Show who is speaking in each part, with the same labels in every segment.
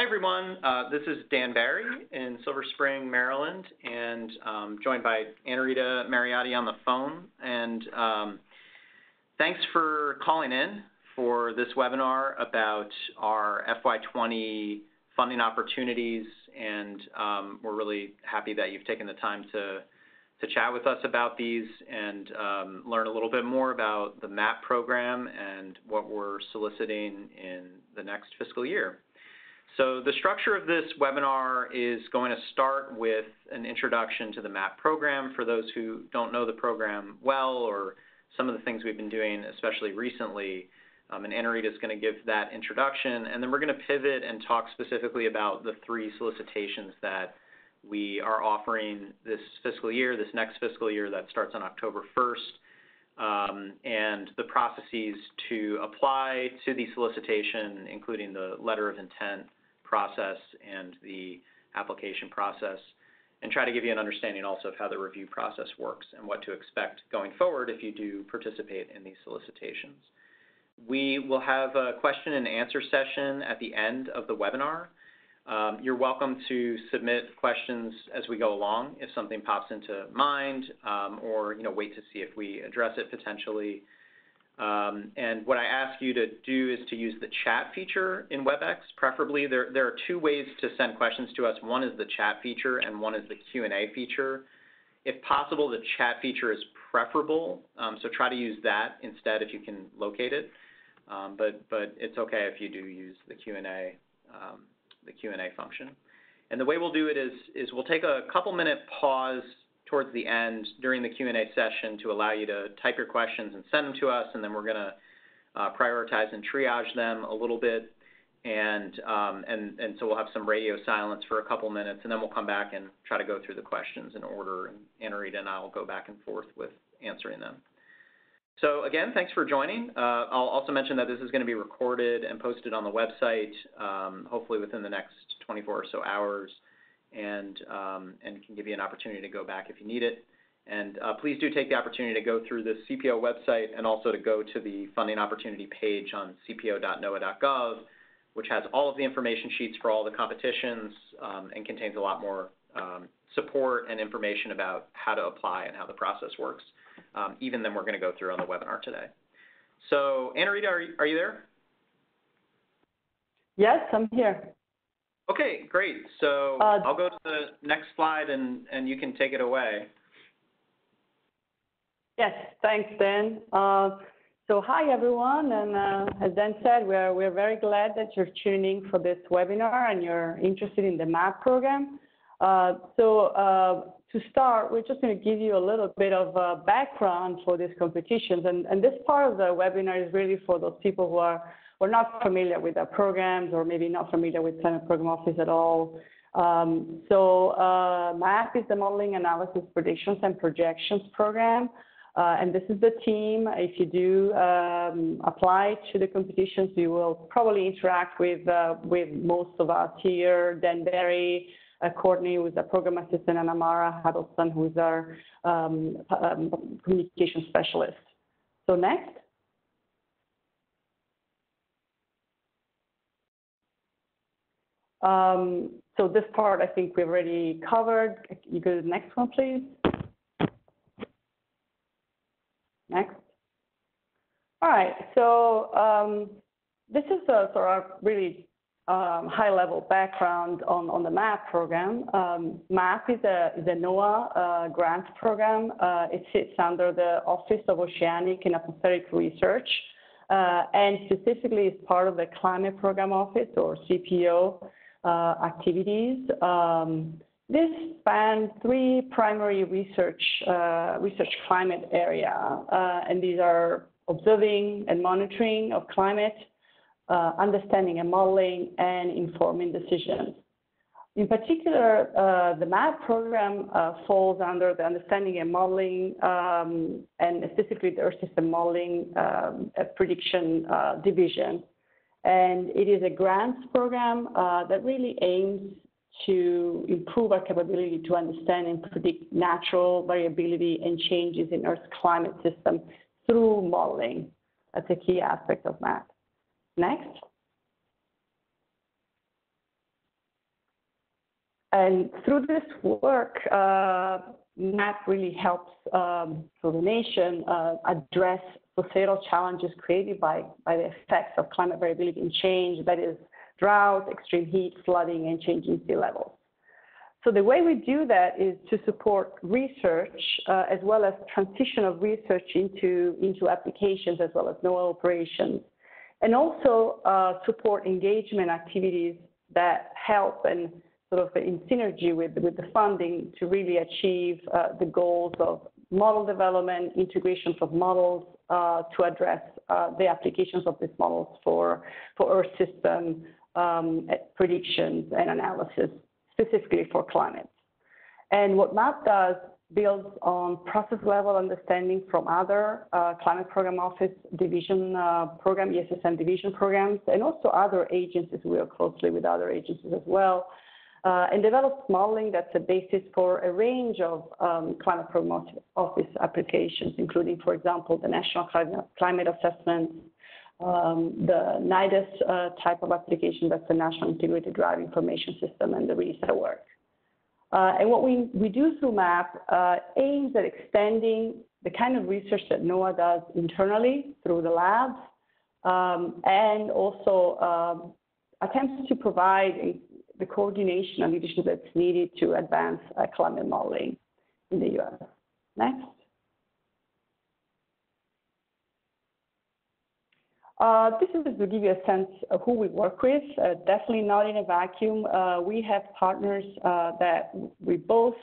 Speaker 1: Hi, everyone. This is Dan Barry in Silver Spring, Maryland, and joined by Anarita Mariotti on the phone. And thanks for calling in for this webinar about our FY20 funding opportunities. And we're really happy that you've taken the time to chat with us about these and learn a little bit more about the MAPP program and what we're soliciting in the next fiscal year. So the structure of this webinar is going to start with an introduction to the MAPP program for those who don't know the program well, or some of the things we've been doing, especially recently. And Anarita is going to give that introduction, and then we're going to pivot and talk specifically about the 3 solicitations that we are offering this fiscal year, this next fiscal year that starts on October 1st, and the processes to apply to the solicitation, including the letter of intent process and the application process, and try to give you an understanding also of how the review process works and what to expect going forward if you do participate in these solicitations. We will have a question and answer session at the end of the webinar. You're welcome to submit questions as we go along if something pops into mind, or wait to see if we address it potentially. And what I ask you to do is to use the chat feature in WebEx, preferably. There are 2 ways to send questions to us. One is the chat feature and one is the Q&A feature. If possible, the chat feature is preferable, so try to use that instead if you can locate it. But it's okay if you do use the Q&A function. And the way we'll do it is we'll take a couple-minute pause towards the end during the Q&A session to allow you to type your questions and send them to us, and then we're going to prioritize and triage them a little bit, and so we'll have some radio silence for a couple minutes, and then we'll come back and try to go through the questions in order, and Anarita and I will go back and forth with answering them. So again, thanks for joining. I'll also mention that this is going to be recorded and posted on the website, hopefully within the next 24 or so hours. And can give you an opportunity to go back if you need it. And please do take the opportunity to go through the CPO website and also to go to the funding opportunity page on cpo.noaa.gov, which has all of the information sheets for all the competitions and contains a lot more support and information about how to apply and how the process works, even than we're going to go through on the webinar today. So Anarita, are you there?
Speaker 2: Yes, I'm here.
Speaker 1: Okay, great. So I'll go to the next slide and you can take it away.
Speaker 2: Yes, thanks, Dan. So hi, everyone. And as Dan said, we're very glad that you're tuning for this webinar and you're interested in the MAPP program. To start, we're just going to give you a little bit of background for these competitions. And this part of the webinar is really for those people who are not familiar with our programs or maybe not familiar with Climate Program Office at all. MAPP is the Modeling, Analysis, Predictions, and Projections program. And this is the team. If you do apply to the competitions, you will probably interact with most of us here. Dan Barry, Courtney, who's a program assistant, and Amara Huddleston, who's our communication specialist. So next. So this part, I think we've already covered. You go to the next one, please. Next. All right, so this is a sort of really high-level background on the MAPP program. MAPP is a NOAA grant program. It sits under the Office of Oceanic and Atmospheric Research, and specifically is part of the Climate Program Office, or CPO, activities. This spans 3 primary research climate area, and these are observing and monitoring of climate, understanding and modeling, and informing decisions. In particular, the MAPP program falls under the understanding and modeling, and specifically the Earth System Modeling Prediction Division. And it is a grants program that really aims to improve our capability to understand and predict natural variability and changes in Earth's climate system through modeling. That's a key aspect of MAPP. Next. And through this work, MAPP really helps the nation address societal challenges created by the effects of climate variability and change, that is drought, extreme heat, flooding, and changing sea levels. So the way we do that is to support research as well as transition of research into applications as well as NOAA operations, and also support engagement activities that help and sort of in synergy with the funding to really achieve the goals of model development, integrations of models to address the applications of these models for Earth system predictions and analysis, specifically for climate. And what MAPP does builds on process level understanding from other Climate Program Office division program, ESSM division programs, and also other agencies. We work closely with other agencies as well, and develops modeling that's a basis for a range of Climate Program Office applications, including, for example, the National Climate Assessment, the NIDIS type of application, that's the National Integrated Drought Information System, and the RESA work. And what we do through MAPP aims at extending the kind of research that NOAA does internally through the labs, and also attempts to provide the coordination and leadership that's needed to advance climate modeling in the U.S. Next. This is to give you a sense of who we work with, definitely not in a vacuum. We have partners that we both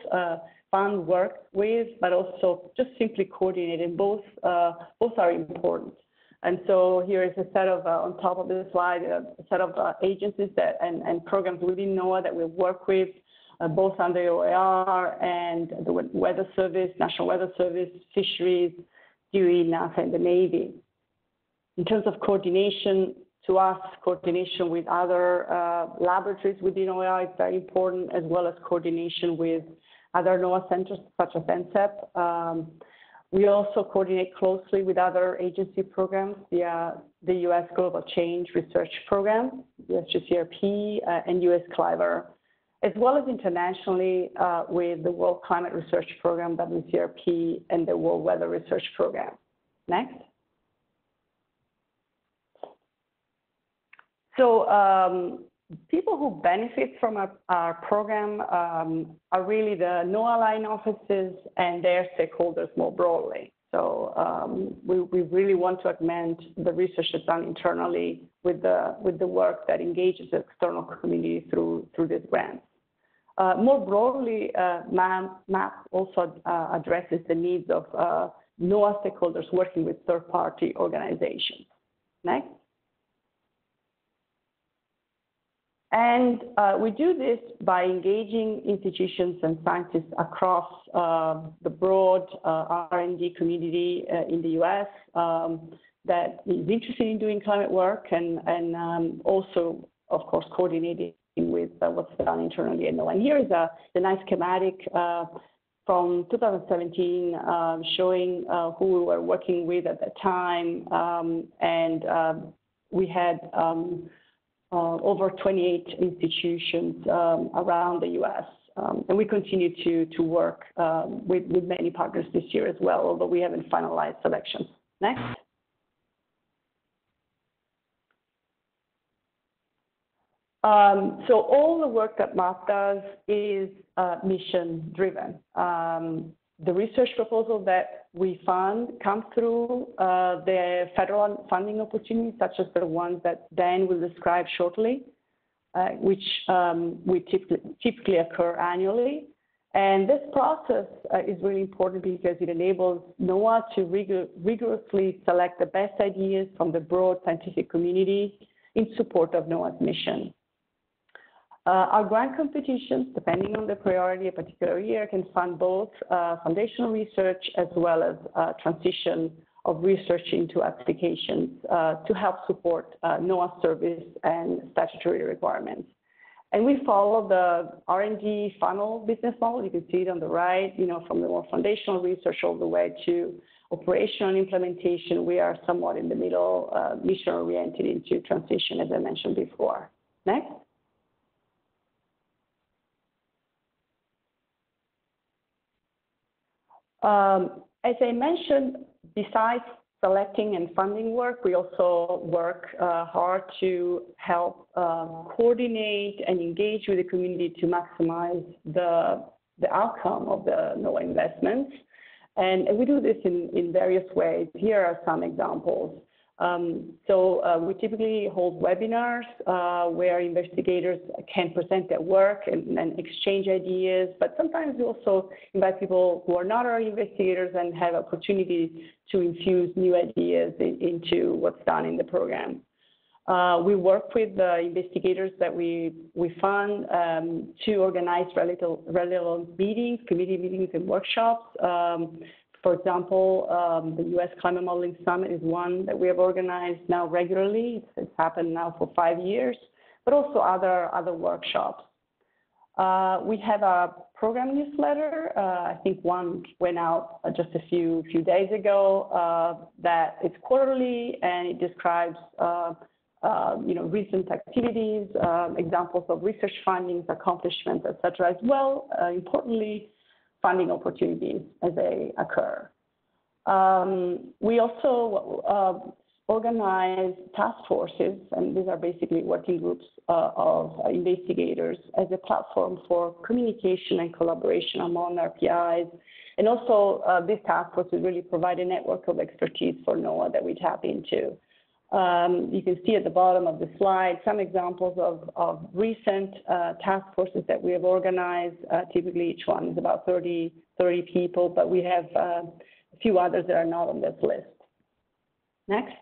Speaker 2: fund work with, but also just simply coordinate, and both are important. And so here is a set of, on top of this slide, a set of agencies that and programs within NOAA that we work with, both under OER and the Weather Service, National Weather Service, Fisheries, DOE, NASA, and the Navy. In terms of coordination, to us, coordination with other laboratories within OER is very important, as well as coordination with other NOAA centers such as NCEP. We also coordinate closely with other agency programs, the U.S. Global Change Research Program, USGCRP, and U.S. CLIVER, as well as internationally with the World Climate Research Program, WCRP, and the World Weather Research Program. Next. So people who benefit from our program are really the NOAA line offices and their stakeholders more broadly. So we really want to augment the research that's done internally with the work that engages the external community through these grants. More broadly, MAPP also addresses the needs of NOAA stakeholders working with third-party organizations. Next. And we do this by engaging institutions and scientists across the broad R&D community in the U.S. That is interested in doing climate work, and also, of course, coordinating with what's done internally at NOAA. And here is the nice schematic from 2017 showing who we were working with at that time, and we had over 28 institutions around the U.S. And we continue to work with many partners this year as well, although we haven't finalized selections. Next. So all the work that MAPP does is mission-driven. The research proposal that we fund come through the federal funding opportunities, such as the ones that Dan will describe shortly, which we typically occur annually. And this process is really important because it enables NOAA to rigorously select the best ideas from the broad scientific community in support of NOAA's mission. Our grant competitions, depending on the priority a particular year, can fund both foundational research as well as transition of research into applications to help support NOAA service and statutory requirements. And we follow the R&D funnel business model. You can see it on the right, from the more foundational research all the way to operational implementation. We are somewhat in the middle, mission-oriented into transition, as I mentioned before. Next. As I mentioned, besides selecting and funding work, we also work hard to help coordinate and engage with the community to maximize the outcome of the NOAA investments. And we do this in various ways. Here are some examples. We typically hold webinars where investigators can present their work and exchange ideas, but sometimes we also invite people who are not our investigators and have opportunity to infuse new ideas into what's done in the program. We work with the investigators that we fund to organize relevant meetings, committee meetings and workshops. For example, the U.S. Climate Modeling Summit is one that we have organized now regularly. It's happened now for 5 years, but also other workshops. We have a program newsletter. I think one went out just a few days ago that is quarterly, and it describes recent activities, examples of research findings, accomplishments, et cetera, as well, importantly, funding opportunities as they occur. We also organize task forces, and these are basically working groups of investigators as a platform for communication and collaboration among our PIs. And also, these task forces really provide a network of expertise for NOAA that we tap into. You can see at the bottom of the slide some examples of recent task forces that we have organized. Typically, each one is about 30 people, but we have a few others that are not on this list. Next.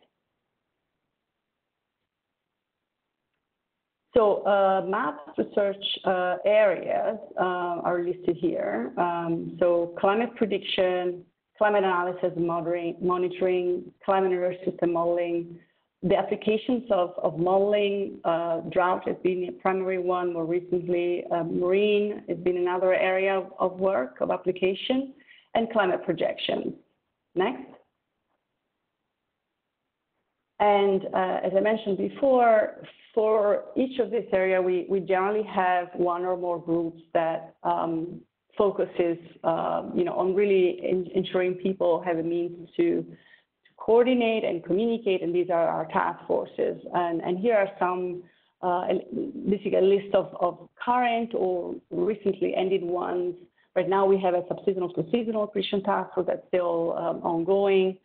Speaker 2: So MAPP research areas are listed here. So climate prediction, climate analysis and monitoring, climate and earth system modeling. The applications of modeling, drought has been a primary one more recently. Marine has been another area of work, of application, and climate projection. Next. And as I mentioned before, for each of this area, we generally have one or more groups that focuses on really ensuring people have a means to coordinate and communicate, and these are our task forces. And here are some, basically a list of current or recently ended ones. Right now we have a subseasonal to seasonal prediction task force that's still ongoing.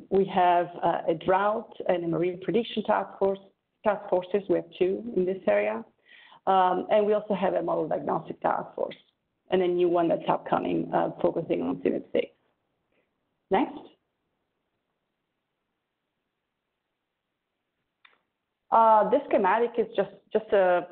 Speaker 2: We have a drought and a marine prediction task forces. We have 2 in this area. And we also have a model diagnostic task force and a new one that's upcoming, focusing on CMIP 6. Next. This schematic is just a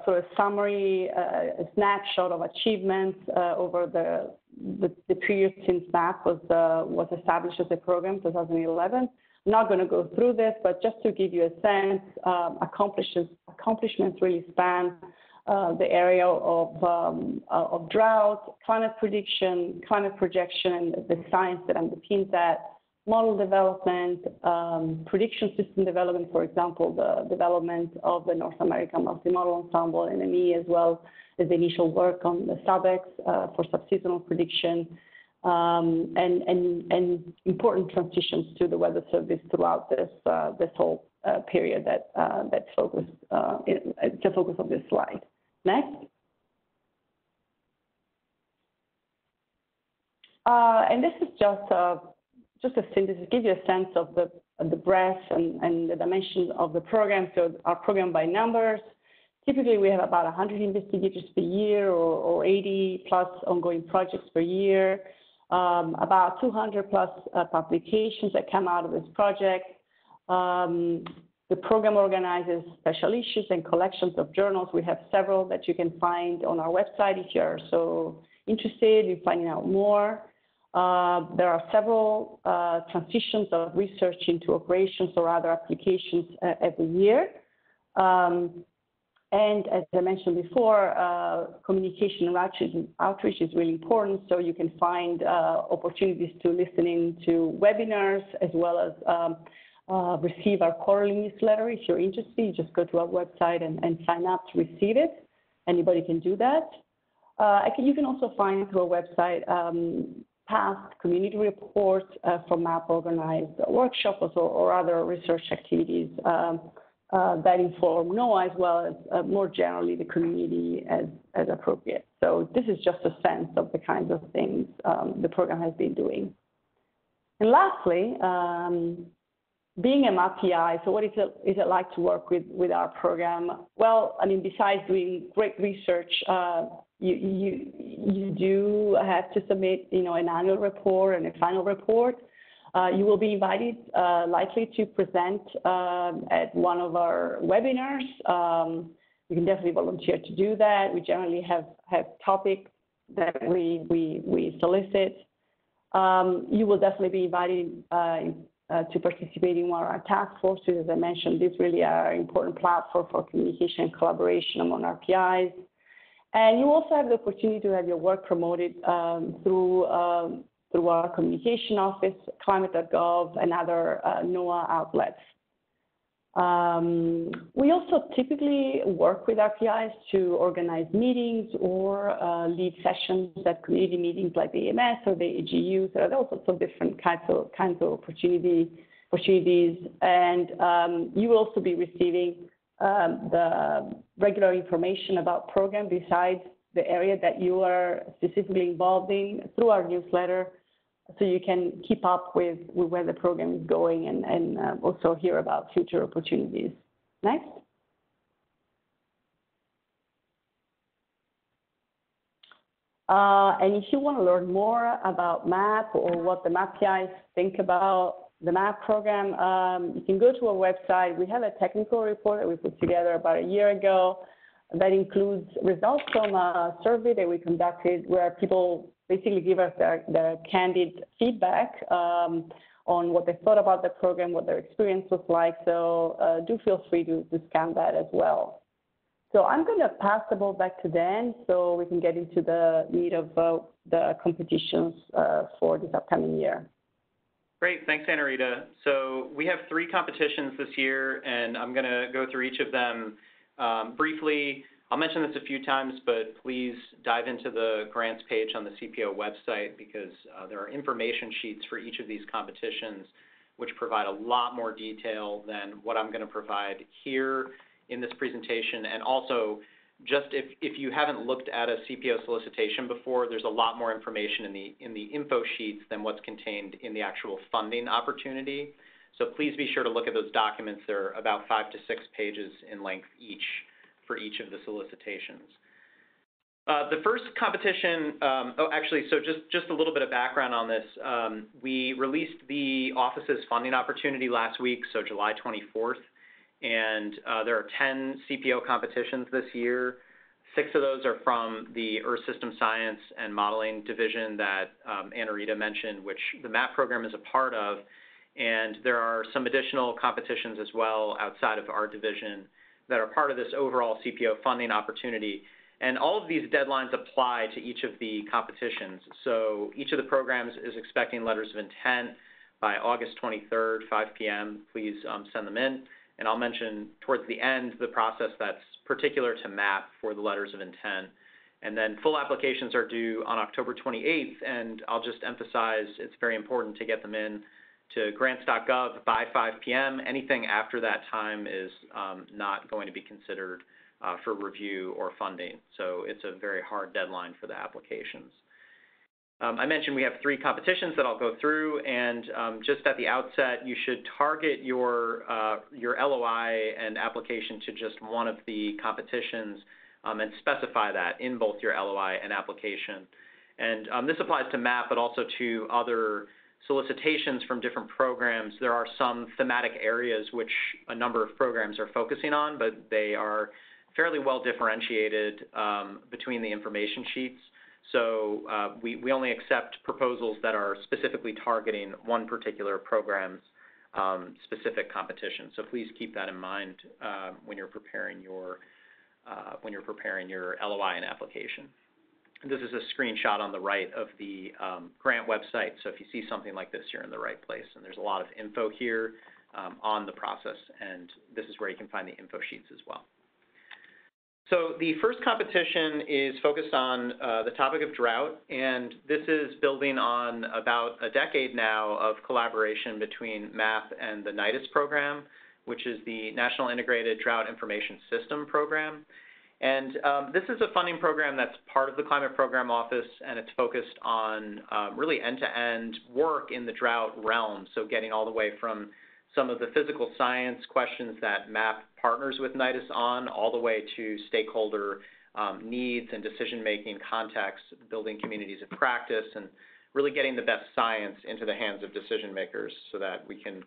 Speaker 2: sort of summary, a snapshot of achievements over the period since MAPP was established as a program, 2011. I'm not going to go through this, but just to give you a sense, accomplishments really span the area of drought, climate prediction, climate projection, and the science that underpins that. Model development, prediction system development, for example, the development of the North American multimodal ensemble and NME, as well as the initial work on the SUBEX for subseasonal prediction, and important transitions to the Weather Service throughout this whole period that's focused, it's the focus of this slide. Next. And this is just a synthesis, give you a sense of the breadth and the dimensions of the program. So our program by numbers, typically we have about 100 investigators per year or 80 plus ongoing projects per year, about 200 plus publications that come out of this project. The program organizes special issues and collections of journals. We have several that you can find on our website if you're so interested in finding out more. There are several transitions of research into operations or other applications every year. And as I mentioned before, communication and outreach is really important. So you can find opportunities to listen in to webinars, as well as receive our quarterly newsletter. If you're interested, you just go to our website and sign up to receive it. Anybody can do that. You can also find through our website past community reports from MAPP organized workshops or other research activities that inform NOAA as well as more generally the community as appropriate. So this is just a sense of the kinds of things the program has been doing. And lastly, being a MAPP PI, so what is it like to work with our program? Well, I mean, besides doing great research, you do have to submit, an annual report and a final report. You will be invited, likely to present at one of our webinars. You can definitely volunteer to do that. We generally have topics that we solicit. You will definitely be invited to participate in one of our task forces. As I mentioned, these really are an important platform for communication and collaboration among our PIs. And you also have the opportunity to have your work promoted through our communication office, climate.gov, and other NOAA outlets. We also typically work with our PIs to organize meetings or lead sessions at community meetings like the EMS or the AGU. So there are all sorts of different kinds of opportunities. And you will also be receiving the regular information about program besides the area that you are specifically involved in through our newsletter, so you can keep up with where the program is going and also hear about future opportunities. Next. And if you want to learn more about MAPP or what the MAPP PIs think about the MAPP program, you can go to our website. We have a technical report that we put together about a year ago that includes results from a survey that we conducted where people basically give us their candid feedback on what they thought about the program, what their experience was like. So do feel free to scan that as well. So I'm going to pass the ball back to Dan so we can get into the meat of the competitions for this upcoming year.
Speaker 1: Great, thanks, Anna-Rita. So we have 3 competitions this year, and I'm going to go through each of them briefly. I'll mention this a few times, but please dive into the grants page on the CPO website because there are information sheets for each of these competitions which provide a lot more detail than what I'm going to provide here in this presentation. And also, just if you haven't looked at a CPO solicitation before, there's a lot more information in the info sheets than what's contained in the actual funding opportunity. So please be sure to look at those documents. They're about 5 to 6 pages in length each for each of the solicitations. The first competition, so just a little bit of background on this. We released the office's funding opportunity last week, so July 24th, and there are 10 CPO competitions this year. 6 of those are from the Earth System Science and Modeling Division that Anna-Rita mentioned, which the MAPP program is a part of, and there are some additional competitions as well outside of our division that are part of this overall CPO funding opportunity. And all of these deadlines apply to each of the competitions. So each of the programs is expecting letters of intent by August 23rd, 5 p.m. Please send them in. And I'll mention towards the end the process that's particular to MAPP for the letters of intent. And then full applications are due on October 28th. And I'll just emphasize it's very important to get them in to grants.gov by 5 p.m. Anything after that time is not going to be considered for review or funding. So it's a very hard deadline for the applications. I mentioned we have 3 competitions that I'll go through, and just at the outset, you should target your LOI and application to just one of the competitions and specify that in both your LOI and application. And this applies to MAPP, but also to other solicitations from different programs. There are some thematic areas which a number of programs are focusing on, but they are fairly well differentiated between the information sheets. So we only accept proposals that are specifically targeting one particular program's specific competition. So please keep that in mind when you're preparing your LOI and application. This is a screenshot on the right of the grant website. So if you see something like this, you're in the right place. And there's a lot of info here on the process, and this is where you can find the info sheets as well. So the first competition is focused on the topic of drought, and this is building on about a decade now of collaboration between MAPP and the NIDIS program, which is the National Integrated Drought Information System program. And this is a funding program that's part of the Climate Program Office, and it's focused on really end-to-end work in the drought realm, so getting all the way from some of the physical science questions that MAPP partners with NIDIS on, all the way to stakeholder needs and decision-making context, building communities of practice, and really getting the best science into the hands of decision makers so that we can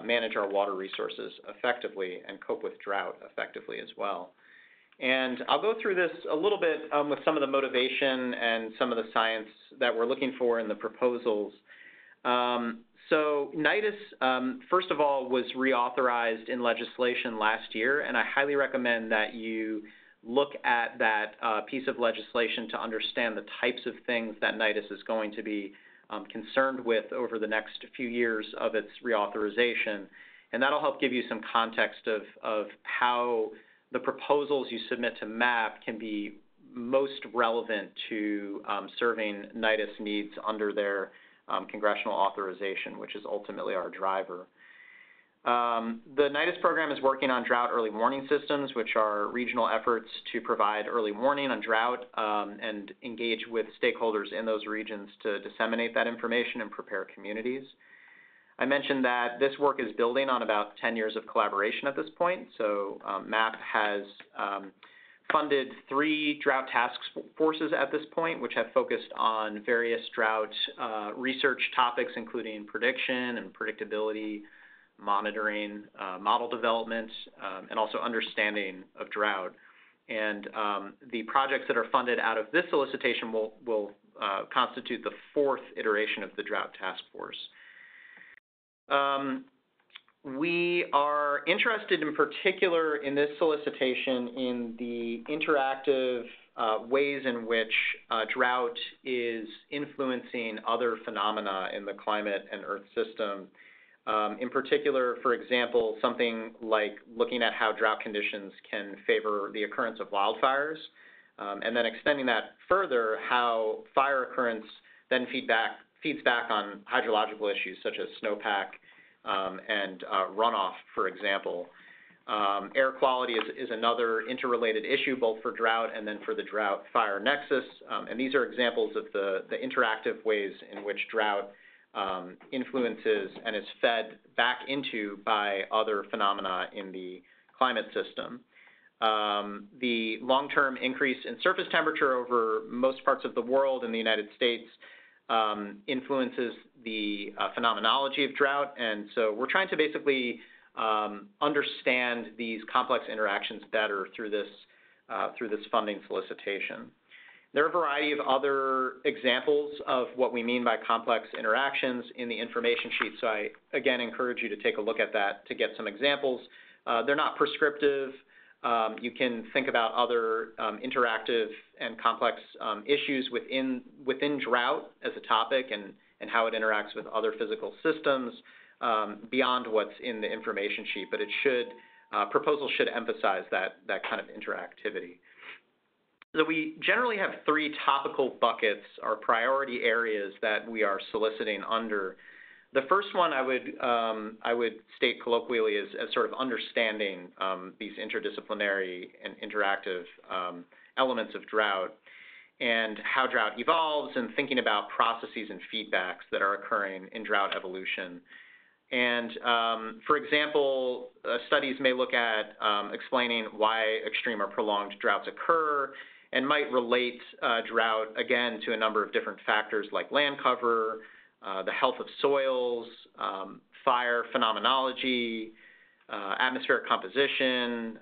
Speaker 1: manage our water resources effectively and cope with drought effectively as well. And I'll go through this a little bit with some of the motivation and some of the science that we're looking for in the proposals. So NIDIS, first of all, was reauthorized in legislation last year, and I highly recommend that you look at that piece of legislation to understand the types of things that NIDIS is going to be concerned with over the next few years of its reauthorization. And that'll help give you some context of how the proposals you submit to MAPP can be most relevant to serving NIDIS needs under their congressional authorization, which is ultimately our driver. The NIDIS program is working on drought early warning systems, which are regional efforts to provide early warning on drought and engage with stakeholders in those regions to disseminate that information and prepare communities. I mentioned that this work is building on about 10 years of collaboration at this point. So MAPP has funded 3 drought task forces at this point, which have focused on various drought research topics, including prediction and predictability, monitoring, model development, and also understanding of drought. And the projects that are funded out of this solicitation will constitute the 4th iteration of the drought task force. We are interested in particular in this solicitation in the interactive ways in which drought is influencing other phenomena in the climate and Earth system. In particular, for example, something like looking at how drought conditions can favor the occurrence of wildfires, and then extending that further, how fire occurrence then feeds back on hydrological issues such as snowpack and runoff, for example. Air quality is another interrelated issue, both for drought and then for the drought-fire nexus. And these are examples of the interactive ways in which drought influences and is fed back into by other phenomena in the climate system. The long-term increase in surface temperature over most parts of the world and the United States influences the phenomenology of drought, and so we're trying to basically understand these complex interactions better through this funding solicitation. There are a variety of other examples of what we mean by complex interactions in the information sheet, so I, again, encourage you to take a look at that to get some examples. They're not prescriptive. You can think about other interactive and complex issues within drought as a topic and how it interacts with other physical systems beyond what's in the information sheet, but it proposals should emphasize that kind of interactivity. So we generally have 3 topical buckets or priority areas that we are soliciting under. The first one I would state colloquially as sort of understanding these interdisciplinary and interactive elements of drought and how drought evolves, and thinking about processes and feedbacks that are occurring in drought evolution. And for example, studies may look at explaining why extreme or prolonged droughts occur, and might relate drought, again, to a number of different factors like land cover, the health of soils, fire phenomenology, atmospheric composition.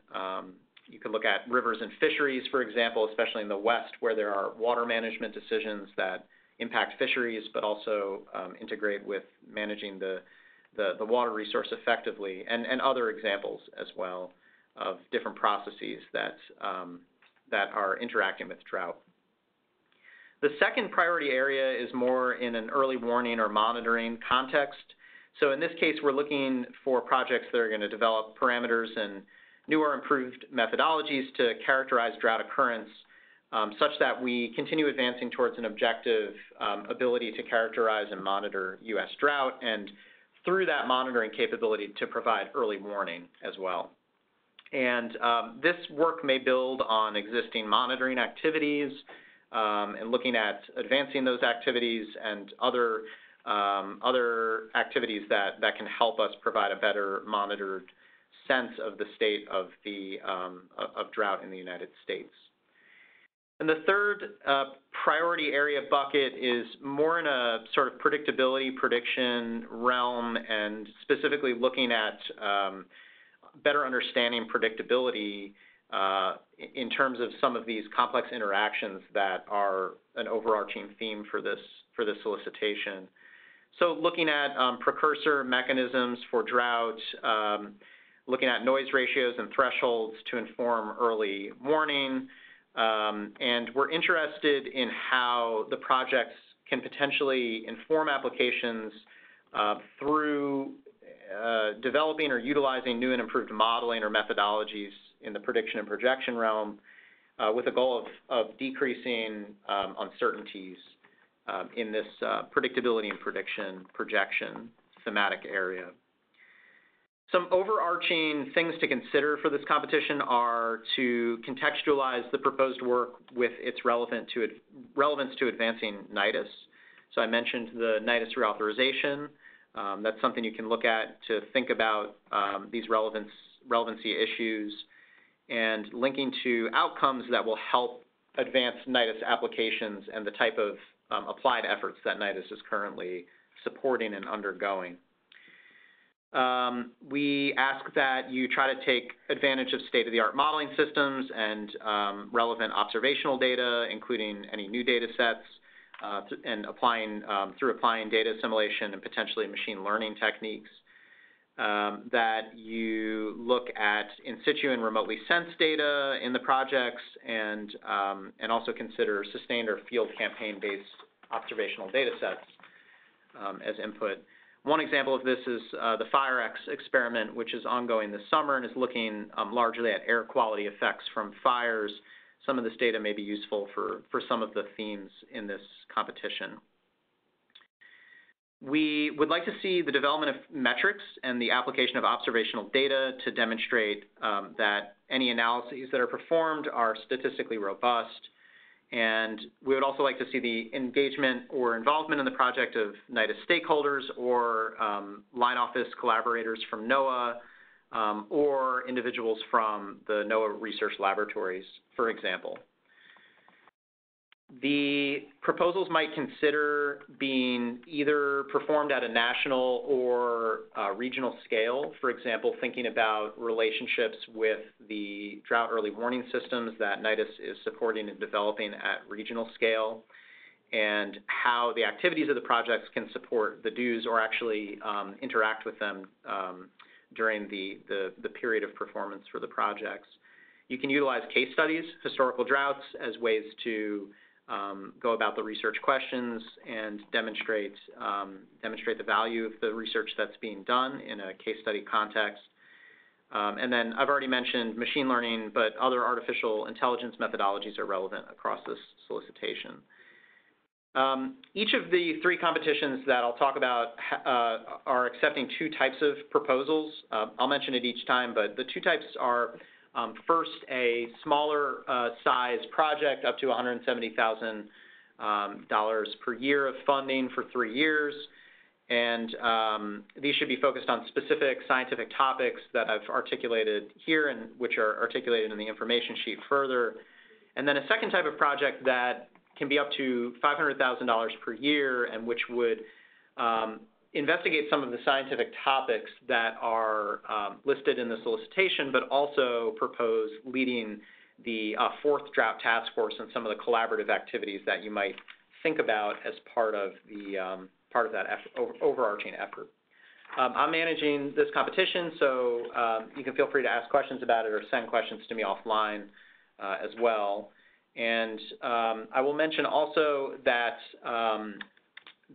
Speaker 1: You could look at rivers and fisheries, for example, especially in the West, where there are water management decisions that impact fisheries, but also integrate with managing the water resource effectively, and other examples as well of different processes that are interacting with drought. The second priority area is more in an early warning or monitoring context. So in this case, we're looking for projects that are going to develop parameters and new or improved methodologies to characterize drought occurrence, such that we continue advancing towards an objective ability to characterize and monitor U.S. drought, and through that monitoring capability to provide early warning as well. And this work may build on existing monitoring activities and looking at advancing those activities and other activities that can help us provide a better monitored sense of the state of drought in the United States. And the third priority area bucket is more in a sort of predictability, prediction realm, and specifically looking at better understanding predictability in terms of some of these complex interactions that are an overarching theme for this solicitation. So looking at precursor mechanisms for drought, looking at noise ratios and thresholds to inform early warning, and we're interested in how the projects can potentially inform applications through developing or utilizing new and improved modeling or methodologies in the prediction and projection realm with a goal of decreasing uncertainties in this predictability and projection thematic area. Some overarching things to consider for this competition are to contextualize the proposed work with its relevance to advancing NIDIS. So I mentioned the NIDIS reauthorization. That's something you can look at to think about these relevancy issues and linking to outcomes that will help advance NIDIS applications and the type of applied efforts that NIDIS is currently supporting and undergoing. We ask that you try to take advantage of state-of-the-art modeling systems and relevant observational data, including any new data sets, and through applying data assimilation and potentially machine learning techniques. That you look at in situ and remotely sensed data in the projects, and also consider sustained or field campaign-based observational data sets as input. One example of this is the FireX experiment, which is ongoing this summer and is looking largely at air quality effects from fires. Some of this data may be useful for some of the themes in this competition. We would like to see the development of metrics and the application of observational data to demonstrate that any analyses that are performed are statistically robust. And we would also like to see the engagement or involvement in the project of NIDIS stakeholders or line office collaborators from NOAA or individuals from the NOAA research laboratories, for example. The proposals might consider being either performed at a national or regional scale, for example, thinking about relationships with the drought early warning systems that NIDIS is supporting and developing at regional scale, and how the activities of the projects can support the DOs or actually interact with them during the period of performance for the projects. You can utilize case studies, historical droughts, as ways to go about the research questions and demonstrate the value of the research that's being done in a case study context. And then I've already mentioned machine learning, but other artificial intelligence methodologies are relevant across this solicitation. Each of the three competitions that I'll talk about are accepting two types of proposals. I'll mention it each time, but the two types are first, a smaller size project up to $170,000 per year of funding for 3 years. And these should be focused on specific scientific topics that I've articulated here and which are articulated in the information sheet further. And then a second type of project that can be up to $500,000 per year and which would investigate some of the scientific topics that are listed in the solicitation, but also propose leading the fourth drought task force and some of the collaborative activities that you might think about as part of that overarching effort. I'm managing this competition, so you can feel free to ask questions about it or send questions to me offline as well. And I will mention also that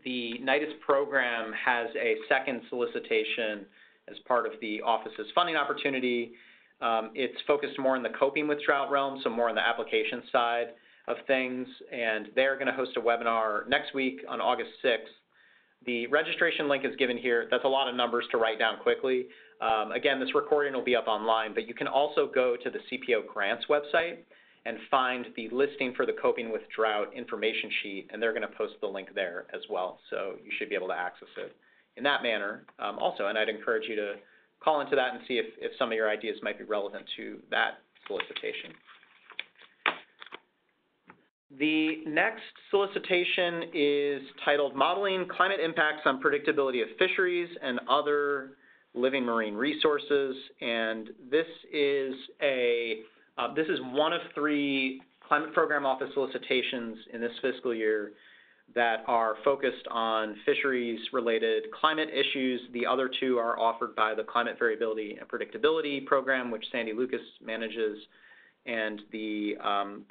Speaker 1: the NIDIS program has a second solicitation as part of the office's funding opportunity. It's focused more on the coping with drought realm, so more on the application side of things, and they're going to host a webinar next week on August 6th. The registration link is given here. That's a lot of numbers to write down quickly. Again, this recording will be up online, but you can also go to the CPO Grants website and find the listing for the Coping with Drought information sheet, and they're going to post the link there as well, so you should be able to access it in that manner also, and I'd encourage you to call into that and see if some of your ideas might be relevant to that solicitation. The next solicitation is titled Modeling Climate Impacts on Predictability of Fisheries and Other Living Marine Resources, and this is one of 3 Climate Program Office solicitations in this fiscal year that are focused on fisheries-related climate issues. The other 2 are offered by the Climate Variability and Predictability Program, which Sandy Lucas manages, and the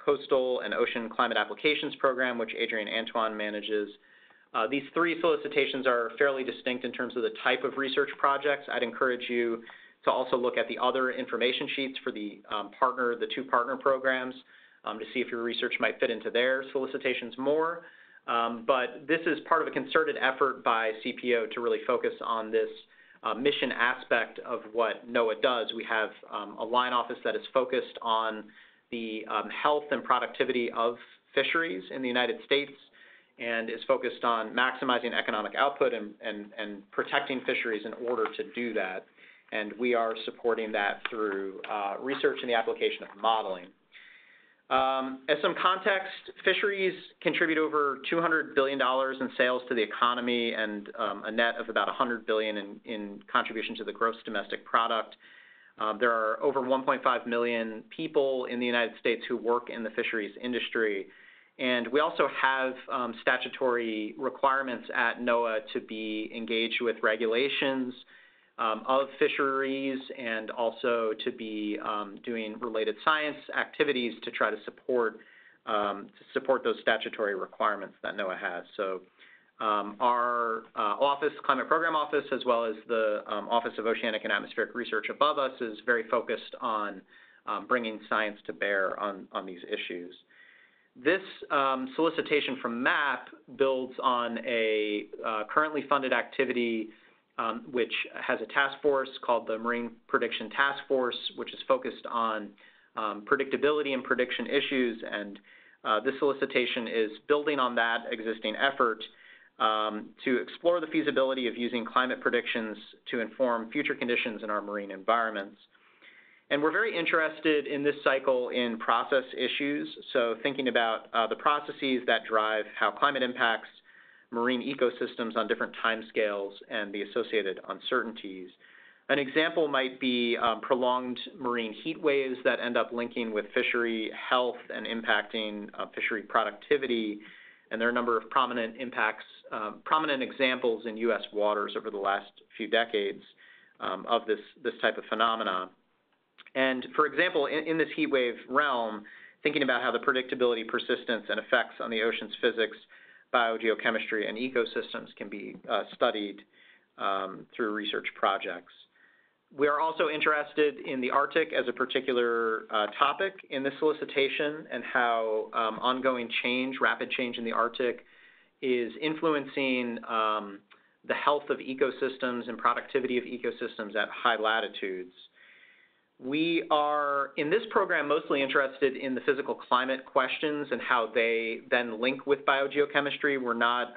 Speaker 1: Coastal and Ocean Climate Applications Program, which Adrienne Antoine manages. These 3 solicitations are fairly distinct in terms of the type of research projects. I'd encourage you to also look at the other information sheets for the 2 partner programs to see if your research might fit into their solicitations more. But this is part of a concerted effort by CPO to really focus on this mission aspect of what NOAA does. We have a line office that is focused on the health and productivity of fisheries in the United States and is focused on maximizing economic output and protecting fisheries in order to do that. And we are supporting that through research and the application of modeling. As some context, fisheries contribute over $200 billion in sales to the economy and a net of about $100 billion in contribution to the gross domestic product. There are over 1.5 million people in the United States who work in the fisheries industry. And we also have statutory requirements at NOAA to be engaged with regulations of fisheries and also to be doing related science activities to try to support those statutory requirements that NOAA has. So our office, Climate Program Office, as well as the Office of Oceanic and Atmospheric Research above us is very focused on bringing science to bear on these issues. This solicitation from MAPP builds on a currently funded activity which has a task force called the Marine Prediction Task Force, which is focused on predictability and prediction issues. And this solicitation is building on that existing effort to explore the feasibility of using climate predictions to inform future conditions in our marine environments. And we're very interested in this cycle in process issues, so thinking about the processes that drive how climate impacts marine ecosystems on different timescales and the associated uncertainties. An example might be prolonged marine heat waves that end up linking with fishery health and impacting fishery productivity. And there are a number of prominent examples in U.S. waters over the last few decades of this type of phenomena. And for example, in this heat wave realm, thinking about how the predictability, persistence, and effects on the ocean's physics, biogeochemistry, and ecosystems can be studied through research projects. We are also interested in the Arctic as a particular topic in this solicitation and how ongoing change, rapid change in the Arctic is influencing the health of ecosystems and productivity of ecosystems at high latitudes. We are, in this program, mostly interested in the physical climate questions and how they then link with biogeochemistry. We're not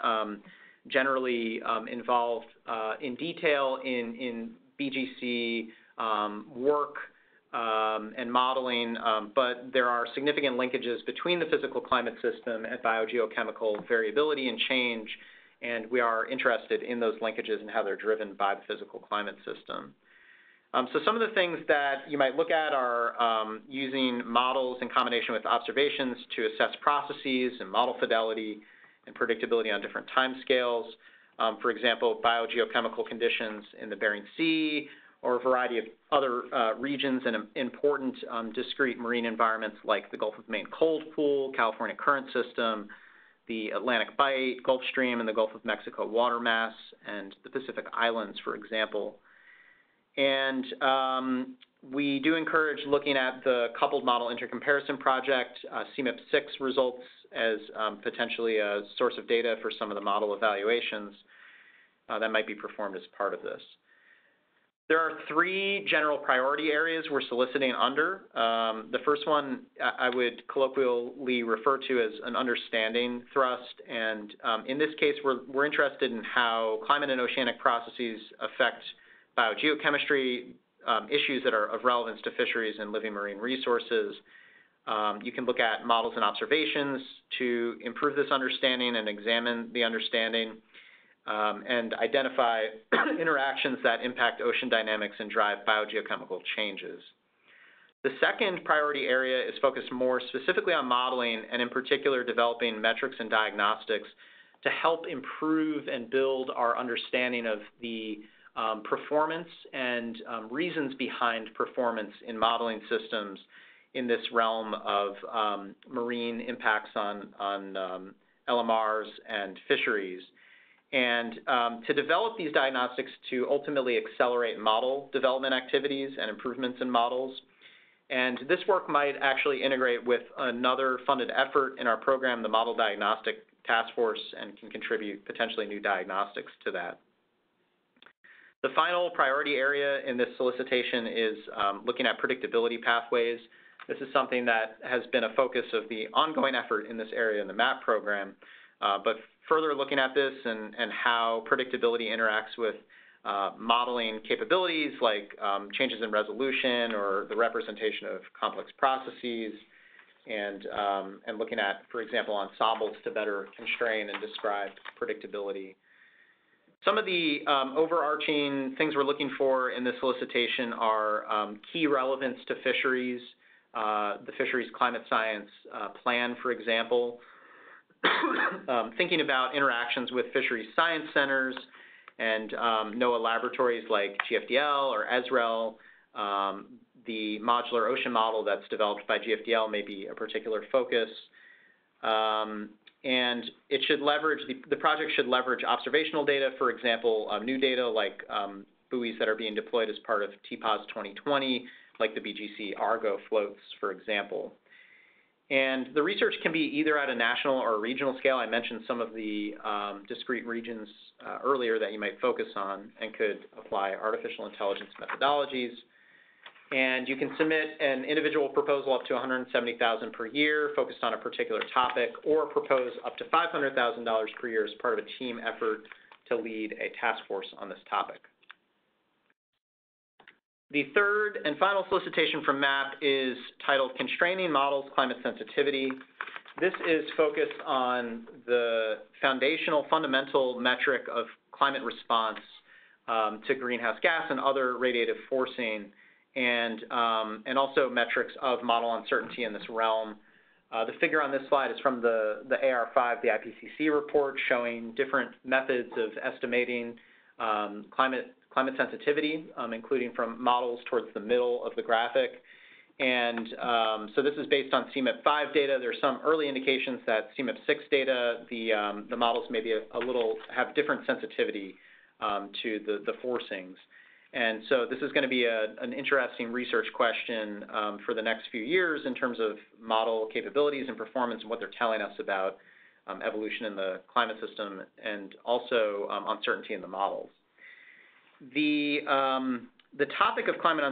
Speaker 1: generally involved in detail in BGC work and modeling, but there are significant linkages between the physical climate system and biogeochemical variability and change, and we are interested in those linkages and how they're driven by the physical climate system. So some of the things that you might look at are using models in combination with observations to assess processes and model fidelity and predictability on different timescales. For example, biogeochemical conditions in the Bering Sea or a variety of other regions and important discrete marine environments like the Gulf of Maine cold pool, California current system, the Atlantic Bight, Gulf Stream, and the Gulf of Mexico water mass, and the Pacific Islands, for example. And we do encourage looking at the coupled model intercomparison project, CMIP6 results as potentially a source of data for some of the model evaluations that might be performed as part of this. There are 3 general priority areas we're soliciting under. The first one I would colloquially refer to as an understanding thrust, and in this case we're interested in how climate and oceanic processes affect biogeochemistry, issues that are of relevance to fisheries and living marine resources. You can look at models and observations to improve this understanding and examine the understanding and identify interactions that impact ocean dynamics and drive biogeochemical changes. The second priority area is focused more specifically on modeling and in particular developing metrics and diagnostics to help improve and build our understanding of the performance and reasons behind performance in modeling systems in this realm of marine impacts on LMRs and fisheries. And to develop these diagnostics to ultimately accelerate model development activities and improvements in models. And this work might actually integrate with another funded effort in our program, the Model Diagnostic Task Force, and can contribute potentially new diagnostics to that. The final priority area in this solicitation is looking at predictability pathways. This is something that has been a focus of the ongoing effort in this area in the MAPP program, but further looking at this and how predictability interacts with modeling capabilities like changes in resolution or the representation of complex processes, and looking at, for example, ensembles to better constrain and describe predictability. Some of the overarching things we're looking for in this solicitation are key relevance to fisheries, the fisheries climate science plan, for example, thinking about interactions with fisheries science centers and NOAA laboratories like GFDL or ESREL. The modular ocean model that's developed by GFDL may be a particular focus. And it should leverage, the project should leverage observational data, for example, new data like buoys that are being deployed as part of TPAS 2020, like the BGC Argo floats, for example. And the research can be either at a national or a regional scale. I mentioned some of the discrete regions earlier that you might focus on and could apply artificial intelligence methodologies. And you can submit an individual proposal up to $170,000 per year focused on a particular topic, or propose up to $500,000 per year as part of a team effort to lead a task force on this topic. The third and final solicitation from MAPP is titled Constraining Models Climate Sensitivity. This is focused on the foundational, fundamental metric of climate response to greenhouse gas and other radiative forcing, and also metrics of model uncertainty in this realm. The figure on this slide is from the AR5, the IPCC report, showing different methods of estimating climate sensitivity, including from models towards the middle of the graphic. And so this is based on CMIP5 data. There's some early indications that CMIP6 data, the models maybe have different sensitivity to the forcings. And so this is going to be an interesting research question for the next few years in terms of model capabilities and performance and what they're telling us about evolution in the climate system, and also uncertainty in the models. The topic of climate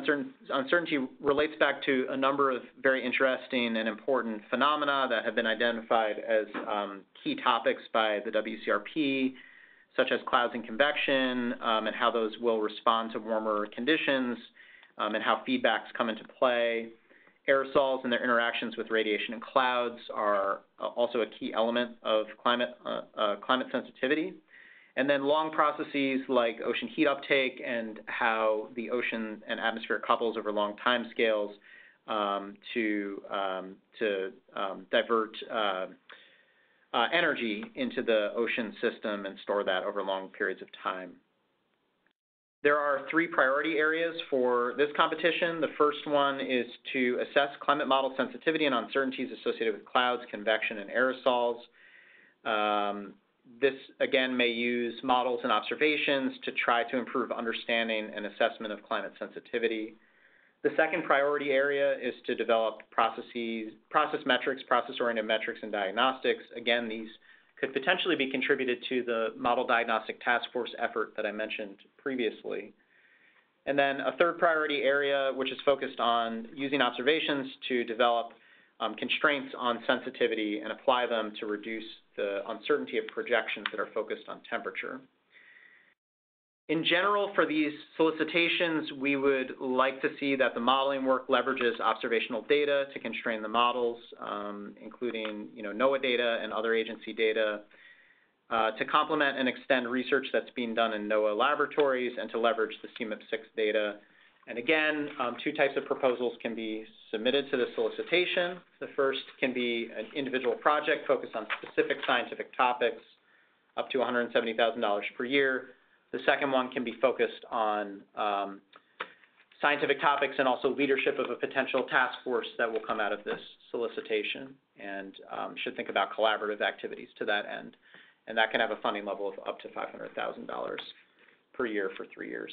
Speaker 1: uncertainty relates back to a number of very interesting and important phenomena that have been identified as key topics by the WCRP, such as clouds and convection, and how those will respond to warmer conditions, and how feedbacks come into play. Aerosols and their interactions with radiation and clouds are also a key element of climate sensitivity. And then long processes like ocean heat uptake and how the ocean and atmosphere couples over long time scales to divert energy into the ocean system and store that over long periods of time. There are 3 priority areas for this competition. The first one is to assess climate model sensitivity and uncertainties associated with clouds, convection, and aerosols. This, again, may use models and observations to try to improve understanding and assessment of climate sensitivity. The second priority area is to develop process metrics, process-oriented metrics, and diagnostics. Again, these could potentially be contributed to the Model Diagnostic Task Force effort that I mentioned previously. And then a third priority area, which is focused on using observations to develop constraints on sensitivity and apply them to reduce the uncertainty of projections that are focused on temperature. In general, for these solicitations, we would like to see that the modeling work leverages observational data to constrain the models, including NOAA data and other agency data, to complement and extend research that's being done in NOAA laboratories and to leverage the CMIP-6 data. And again, two types of proposals can be submitted to the solicitation. The first can be an individual project focused on specific scientific topics, up to $170,000 per year. The second one can be focused on scientific topics and also leadership of a potential task force that will come out of this solicitation, and should think about collaborative activities to that end. And that can have a funding level of up to $500,000 per year for 3 years.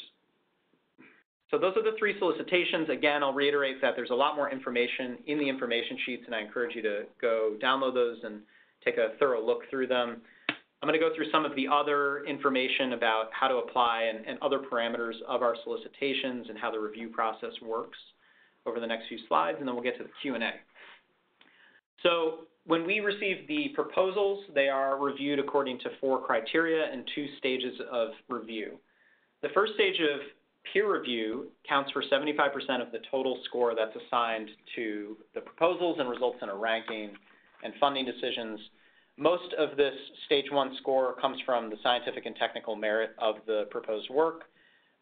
Speaker 1: So those are the three solicitations. Again, I'll reiterate that there's a lot more information in the information sheets, and I encourage you to go download those and take a thorough look through them. I'm going to go through some of the other information about how to apply and other parameters of our solicitations and how the review process works over the next few slides, and then we'll get to the Q&A. So when we receive the proposals, they are reviewed according to 4 criteria and 2 stages of review. The first stage of peer review counts for 75% of the total score that's assigned to the proposals and results in a ranking and funding decisions. Most of this stage 1 score comes from the scientific and technical merit of the proposed work.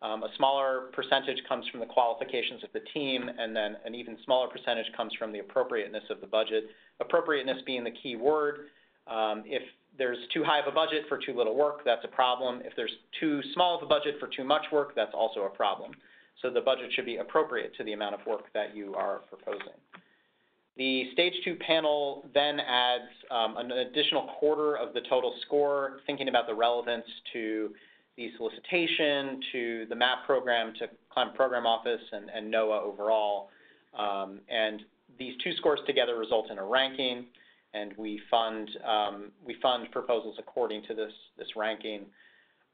Speaker 1: A smaller percentage comes from the qualifications of the team, and then an even smaller percentage comes from the appropriateness of the budget. Appropriateness being the key word. If there's too high of a budget for too little work, that's a problem. If there's too small of a budget for too much work, that's also a problem. So the budget should be appropriate to the amount of work that you are proposing. The stage 2 panel then adds an additional quarter of the total score, thinking about the relevance to the solicitation, to the MAPP program, to Climate Program Office, and NOAA overall. And these 2 scores together result in a ranking, and we fund proposals according to this ranking.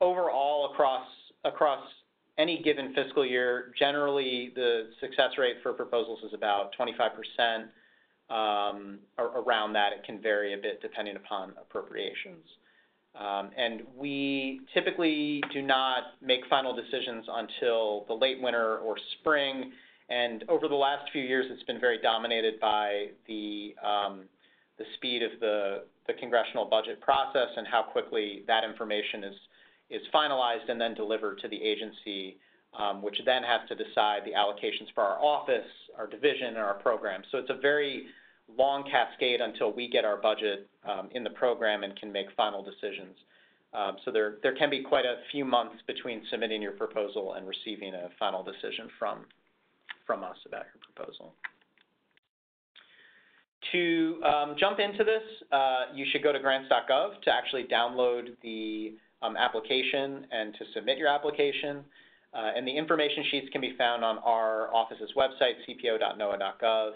Speaker 1: Overall, across any given fiscal year, generally the success rate for proposals is about 25%. Around that, it can vary a bit depending upon appropriations. And we typically do not make final decisions until the late winter or spring. And over the last few years, it's been very dominated by the speed of the congressional budget process and how quickly that information is finalized and then delivered to the agency, which then has to decide the allocations for our office, our division, and our program. So it's a very long cascade until we get our budget in the program and can make final decisions. So there can be quite a few months between submitting your proposal and receiving a final decision from us about your proposal. To jump into this, you should go to grants.gov to actually download the application and to submit your application. And the information sheets can be found on our office's website, cpo.noaa.gov.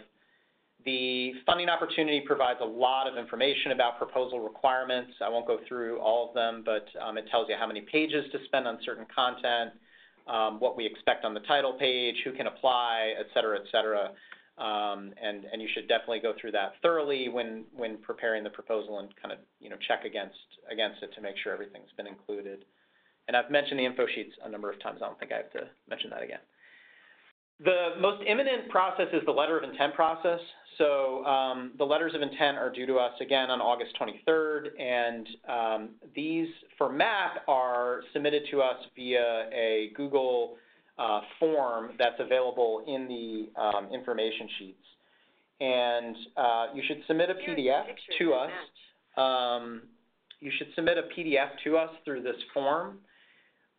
Speaker 1: The funding opportunity provides a lot of information about proposal requirements. I won't go through all of them, but it tells you how many pages to spend on certain content, what we expect on the title page, who can apply, et cetera, et cetera. And you should definitely go through that thoroughly when preparing the proposal and kind of check against it to make sure everything's been included. And I've mentioned the info sheets a number of times. I don't think I have to mention that again. The most imminent process is the letter of intent process. So the letters of intent are due to us again on August 23rd, and these for MAPP are submitted to us via a Google form that's available in the information sheets. And you should submit a PDF to us. You should submit a PDF to us through this form.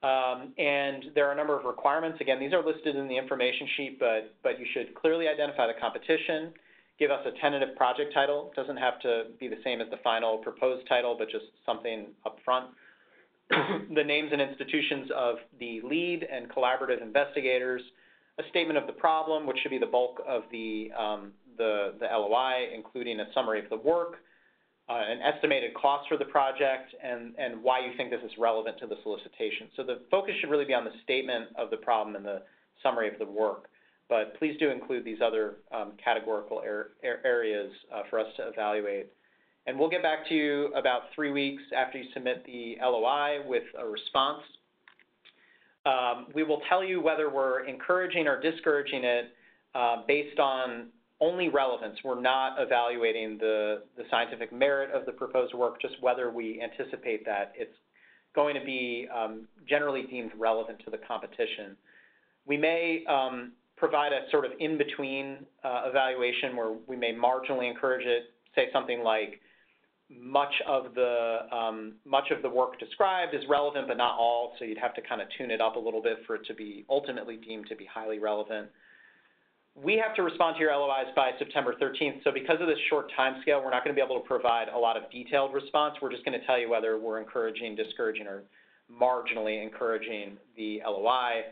Speaker 1: And there are a number of requirements. Again, these are listed in the information sheet, but you should clearly identify the competition, give us a tentative project title. It doesn't have to be the same as the final proposed title, but just something up front. The names and institutions of the lead and collaborative investigators, a statement of the problem, which should be the bulk of the LOI, including a summary of the work, an estimated cost for the project, and why you think this is relevant to the solicitation. So the focus should really be on the statement of the problem and the summary of the work. But please do include these other categorical areas for us to evaluate. And we'll get back to you about 3 weeks after you submit the LOI with a response. We will tell you whether we're encouraging or discouraging it based on only relevance. We're not evaluating the scientific merit of the proposed work, just whether we anticipate that it's going to be generally deemed relevant to the competition. We may provide a sort of in-between evaluation where we may marginally encourage it, say something like much of the work described is relevant but not all, so you'd have to kind of tune it up a little bit for it to be ultimately deemed to be highly relevant. We have to respond to your LOIs by September 13th, so because of this short time scale, we're not going to be able to provide a lot of detailed response. We're just going to tell you whether we're encouraging, discouraging, or marginally encouraging the LOI.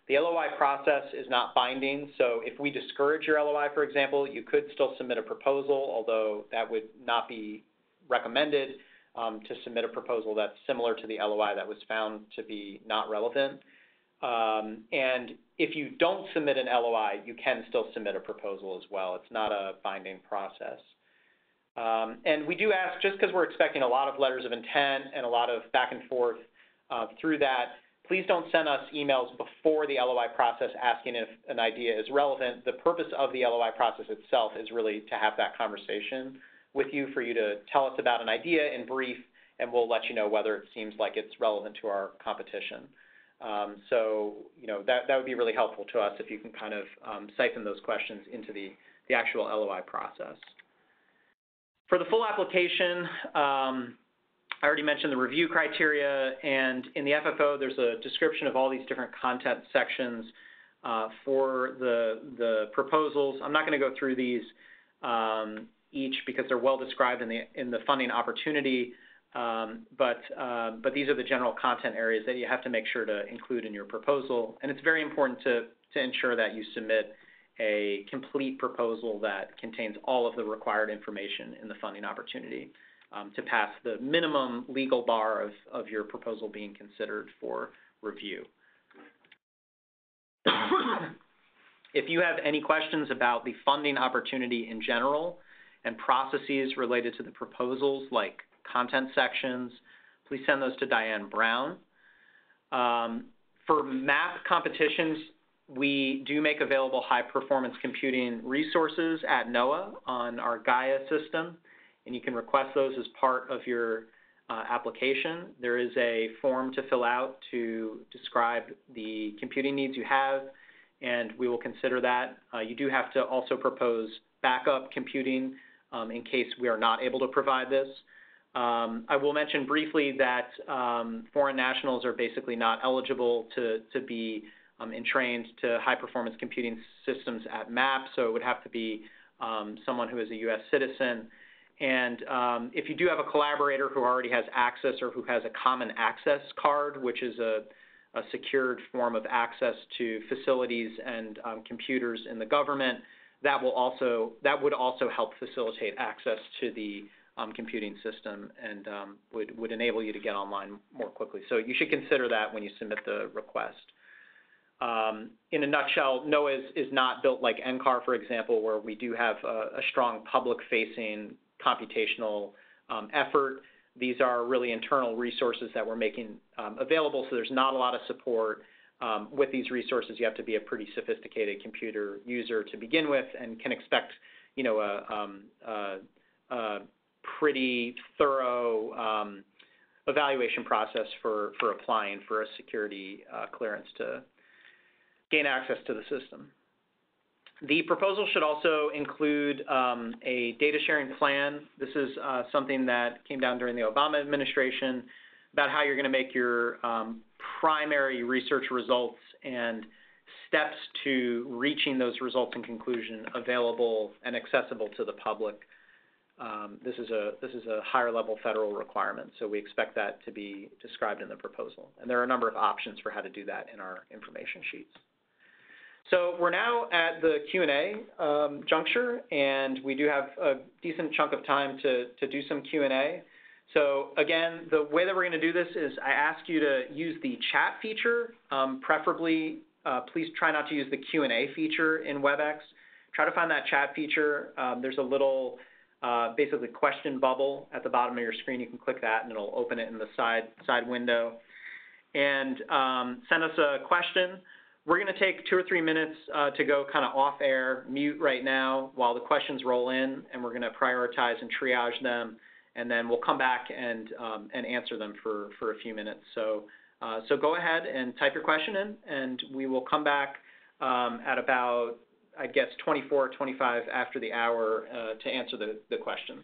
Speaker 1: The LOI process is not binding, so if we discourage your LOI, for example, you could still submit a proposal, although that would not be recommended to submit a proposal that's similar to the LOI that was found to be not relevant. And if you don't submit an LOI, you can still submit a proposal as well. It's not a binding process. And we do ask, just because we're expecting a lot of letters of intent and a lot of back and forth through that, please don't send us emails before the LOI process asking if an idea is relevant. The purpose of the LOI process itself is really to have that conversation with you, for you to tell us about an idea in brief, and we'll let you know whether it seems like it's relevant to our competition. So, you know, that would be really helpful to us if you can kind of siphon those questions into the actual LOI process. For the full application, I already mentioned the review criteria, and in the FFO, there's a description of all these different content sections for the proposals. I'm not going to go through these each because they're well described in the funding opportunity, but these are the general content areas that you have to make sure to include in your proposal. And it's very important to ensure that you submit a complete proposal that contains all of the required information in the funding opportunity to pass the minimum legal bar of your proposal being considered for review. If you have any questions about the funding opportunity in general and processes related to the proposals, like content sections, please send those to Diane Brown. For MAPP competitions, we do make available high-performance computing resources at NOAA on our Gaia system, and you can request those as part of your application. There is a form to fill out to describe the computing needs you have, and we will consider that. You do have to also propose backup computing in case we are not able to provide this. I will mention briefly that foreign nationals are basically not eligible to be entrained to high-performance computing systems at MAPP, so it would have to be someone who is a U.S. citizen. And if you do have a collaborator who already has access or who has a common access card, which is a secured form of access to facilities and computers in the government, that would also help facilitate access to the computing system and would enable you to get online more quickly. So you should consider that when you submit the request. In a nutshell, NOAA is not built like NCAR, for example, where we do have a strong public-facing computational effort. These are really internal resources that we're making available, so there's not a lot of support. With these resources, you have to be a pretty sophisticated computer user to begin with and can expect, you know, a pretty thorough evaluation process for applying for a security clearance to gain access to the system. The proposal should also include a data sharing plan. This is something that came down during the Obama administration about how you're going to make your primary research results and steps to reaching those results and conclusion available and accessible to the public. This is a higher level federal requirement, so we expect that to be described in the proposal. And there are a number of options for how to do that in our information sheets. So we're now at the Q&A juncture, and we do have a decent chunk of time to do some Q&A. So again, the way that we're going to do this is I ask you to use the chat feature. Preferably, please try not to use the Q&A feature in WebEx. Try to find that chat feature. There's a little basically question bubble at the bottom of your screen. You can click that, and it'll open it in the side window. And send us a question. We're going to take 2 or 3 minutes to go kind of off air, mute right now while the questions roll in, and we're going to prioritize and triage them, and then we'll come back and answer them for a few minutes. So go ahead and type your question in, and we will come back at about, I guess, 24, 25 after the hour to answer the questions.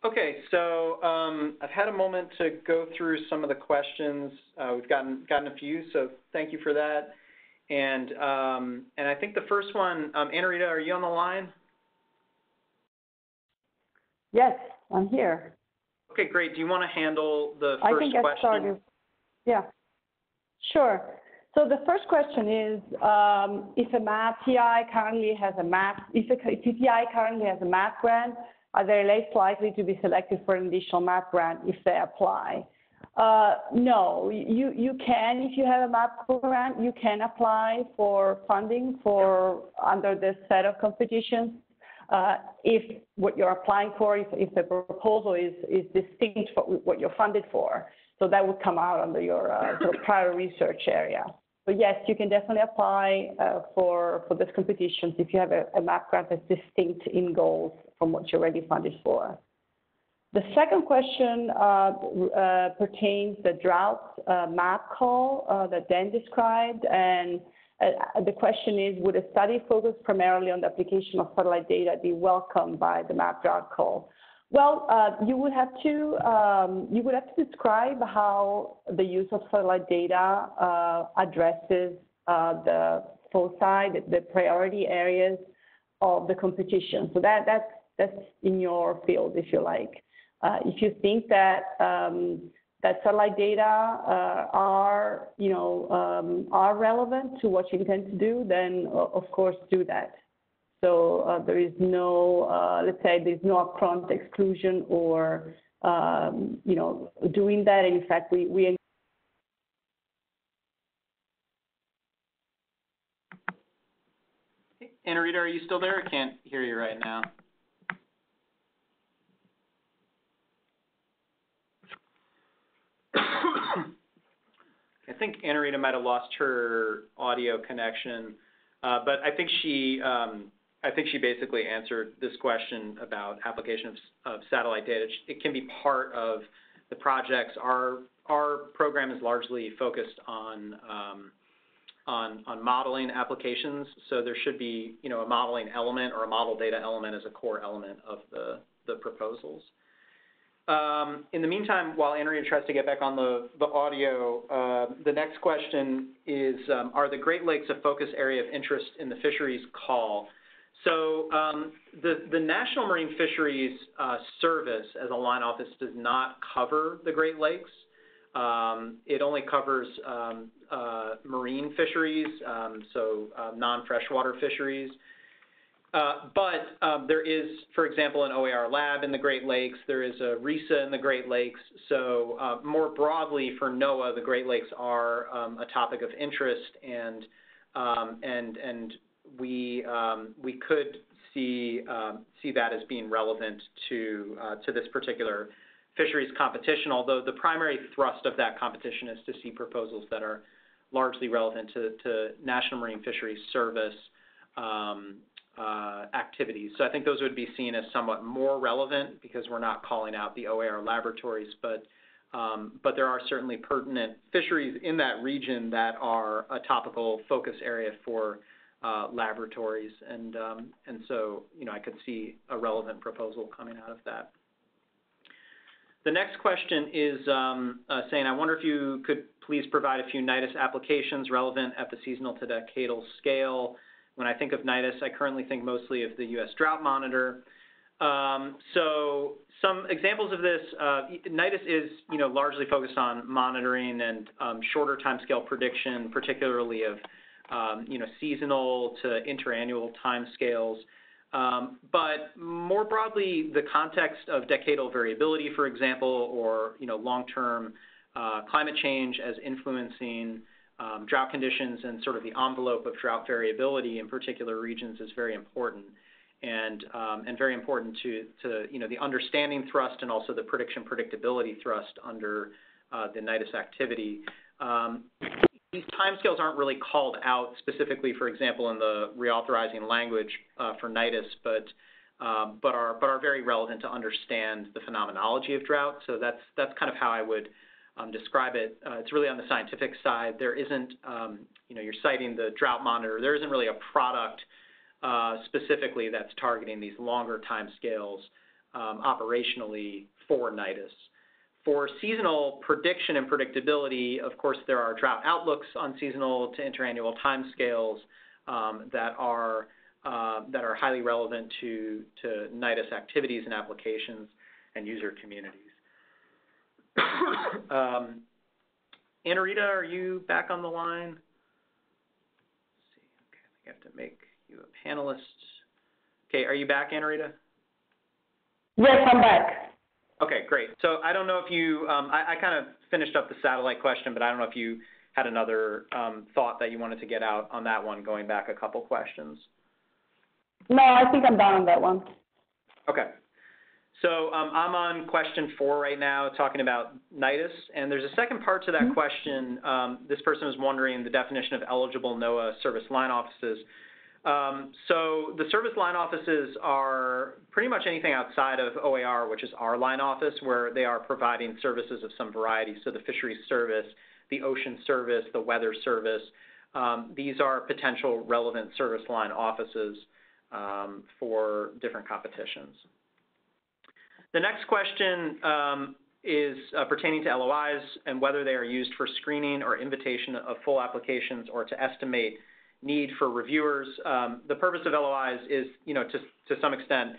Speaker 1: Okay, so I've had a moment to go through some of the questions. We've gotten a few, so thank you for that. And I think the first one, Anna Rita, are you on the line?
Speaker 2: Yes, I'm here.
Speaker 1: Okay, great. Do you want to handle the first question?
Speaker 2: I can get started. Yeah, sure. So the first question is, if a MAPP TI currently has a MAPP, if a TI currently has a MAPP grant, are they less likely to be selected for an additional MAPP grant if they apply? No, you can, if you have a MAPP grant, you can apply for funding under this set of competitions. If what you're applying for, if the proposal is distinct from what you're funded for. So that would come out under your sort of prior research area. But yes, you can definitely apply for these competitions if you have a MAPP grant that's distinct in goals from what you're already funded for. The second question pertains the drought MAPP call that Dan described, and the question is, would a study focus primarily on the application of satellite data be welcomed by the MAPP drought call? Well, you would have to describe how the use of satellite data addresses the foci, the priority areas of the competition. So that's in your field, if you like. If you think that that satellite data are relevant to what you intend to do, then of course do that. So there is no, let's say, there's no upfront exclusion or doing that. And in fact, we
Speaker 1: Anna-Rita, are you still there? I can't hear you right now. I think Anna-Rita might have lost her audio connection, but I think she basically answered this question about application of satellite data. It can be part of the projects. Our program is largely focused on modeling applications, so there should be a modeling element or a model data element as a core element of the proposals. In the meantime, while Anna-Rita tries to get back on the audio, the next question is, are the Great Lakes a focus area of interest in the fisheries call? So the National Marine Fisheries Service as a line office does not cover the Great Lakes. It only covers marine fisheries, so non-freshwater fisheries. But there is, for example, an OAR lab in the Great Lakes. There is a RISA in the Great Lakes. So more broadly for NOAA, the Great Lakes are a topic of interest, and we could see that as being relevant to this particular fisheries competition. Although the primary thrust of that competition is to see proposals that are largely relevant to National Marine Fisheries Service activities. So I think those would be seen as somewhat more relevant because we're not calling out the OAR laboratories, but there are certainly pertinent fisheries in that region that are a topical focus area for laboratories, and so I could see a relevant proposal coming out of that. The next question is saying, I wonder if you could please provide a few NIDIS applications relevant at the seasonal to decadal scale. When I think of NIDIS, I currently think mostly of the U.S. Drought Monitor. So some examples of this, NIDIS is largely focused on monitoring and shorter timescale prediction, particularly of seasonal to interannual timescales. But more broadly, the context of decadal variability, for example, or long-term climate change as influencing drought conditions and sort of the envelope of drought variability in particular regions is very important, and very important to the understanding thrust and also the prediction predictability thrust under the NIDIS activity. These timescales aren't really called out specifically, for example, in the reauthorizing language for NIDIS, but are very relevant to understand the phenomenology of drought. So that's kind of how I would describe it. It's really on the scientific side. There isn't, you're citing the Drought Monitor. There isn't really a product specifically that's targeting these longer timescales operationally for NIDIS. For seasonal prediction and predictability, of course, there are drought outlooks on seasonal to interannual timescales that are highly relevant to NIDIS activities and applications and user communities. Anna-Rita, are you back on the line? Let's see. Okay, I think I have to make you a panelist. Okay, are you back, Anna-Rita?
Speaker 2: Yes, I'm back.
Speaker 1: Okay, great. So I don't know if you, I kind of finished up the satellite question, but I don't know if you had another thought that you wanted to get out on that one, going back a couple questions.
Speaker 2: No, I think I'm done on that one.
Speaker 1: Okay. So I'm on question 4 right now, talking about NIDIS, and there's a second part to that question. This person is wondering the definition of eligible NOAA service line offices. So the service line offices are pretty much anything outside of OAR, which is our line office, where they are providing services of some variety. So the fisheries service, the ocean service, the weather service, these are potential relevant service line offices for different competitions. The next question is pertaining to LOIs and whether they are used for screening or invitation of full applications or to estimate need for reviewers. The purpose of LOIs is, to some extent,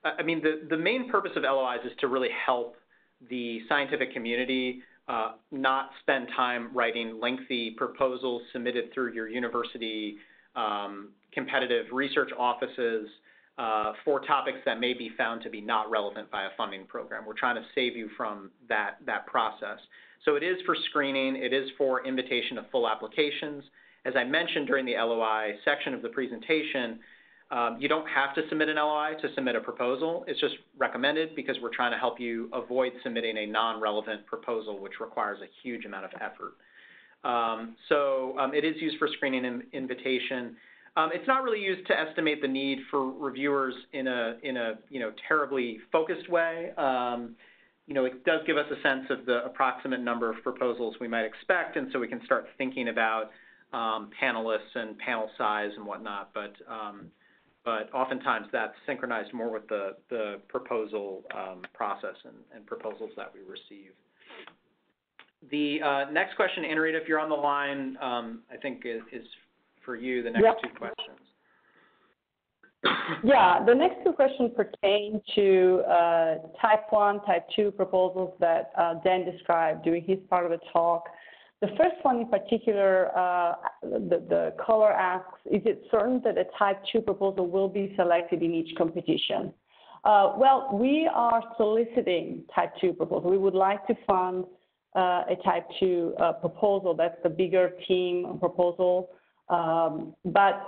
Speaker 1: I mean, the main purpose of LOIs is to really help the scientific community not spend time writing lengthy proposals submitted through your university competitive research offices for topics that may be found to be not relevant by a funding program. We're trying to save you from that process. So it is for screening. It is for invitation of full applications. As I mentioned during the LOI section of the presentation, you don't have to submit an LOI to submit a proposal. It's just recommended because we're trying to help you avoid submitting a non-relevant proposal, which requires a huge amount of effort. It is used for screening and invitation. It's not really used to estimate the need for reviewers in a terribly focused way. It does give us a sense of the approximate number of proposals we might expect, and so we can start thinking about panelists and panel size and whatnot. But oftentimes that's synchronized more with the proposal process and proposals that we receive. The next question, Anarita, if you're on the line, I think is for you, the next two questions.
Speaker 2: Yeah, the next two questions pertain to type 1, type 2 proposals that Dan described during his part of the talk. The first one in particular, the caller asks, is it certain that a type 2 proposal will be selected in each competition? Well, we are soliciting type 2 proposals. We would like to fund a type 2 proposal. That's the bigger team proposal. But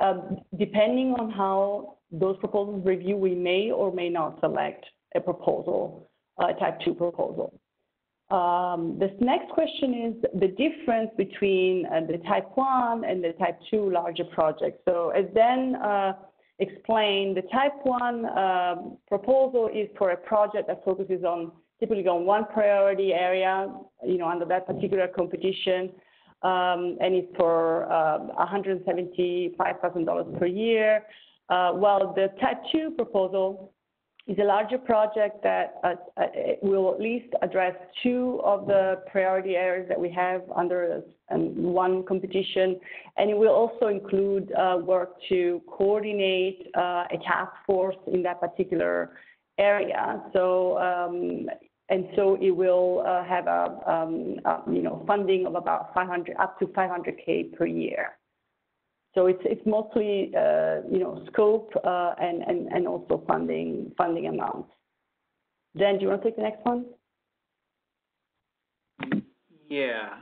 Speaker 2: depending on how those proposals review, we may or may not select a proposal, a type 2 proposal. This next question is the difference between the type 1 and the type 2 larger projects. So as Dan explained, the type 1 proposal is for a project that focuses typically on one priority area, under that particular competition. And it's for $175,000 per year. While the type 2 proposal is a larger project that will at least address two of the priority areas that we have under one competition. And it will also include work to coordinate a task force in that particular area. And so it will have funding of about up to $500K per year. So it's mostly scope and also funding amounts. Dan, do you want to take the next one?
Speaker 1: Yeah.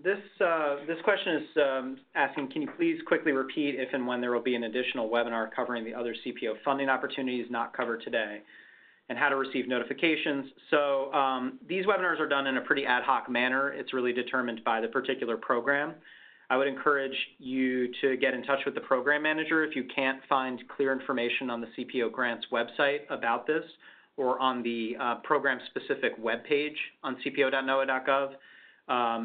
Speaker 1: This question is asking, can you please quickly repeat if and when there will be an additional webinar covering the other CPO funding opportunities not covered today, and how to receive notifications? So these webinars are done in a pretty ad hoc manner. It's really determined by the particular program. I would encourage you to get in touch with the program manager if you can't find clear information on the CPO grants website about this or on the program-specific webpage on cpo.noaa.gov.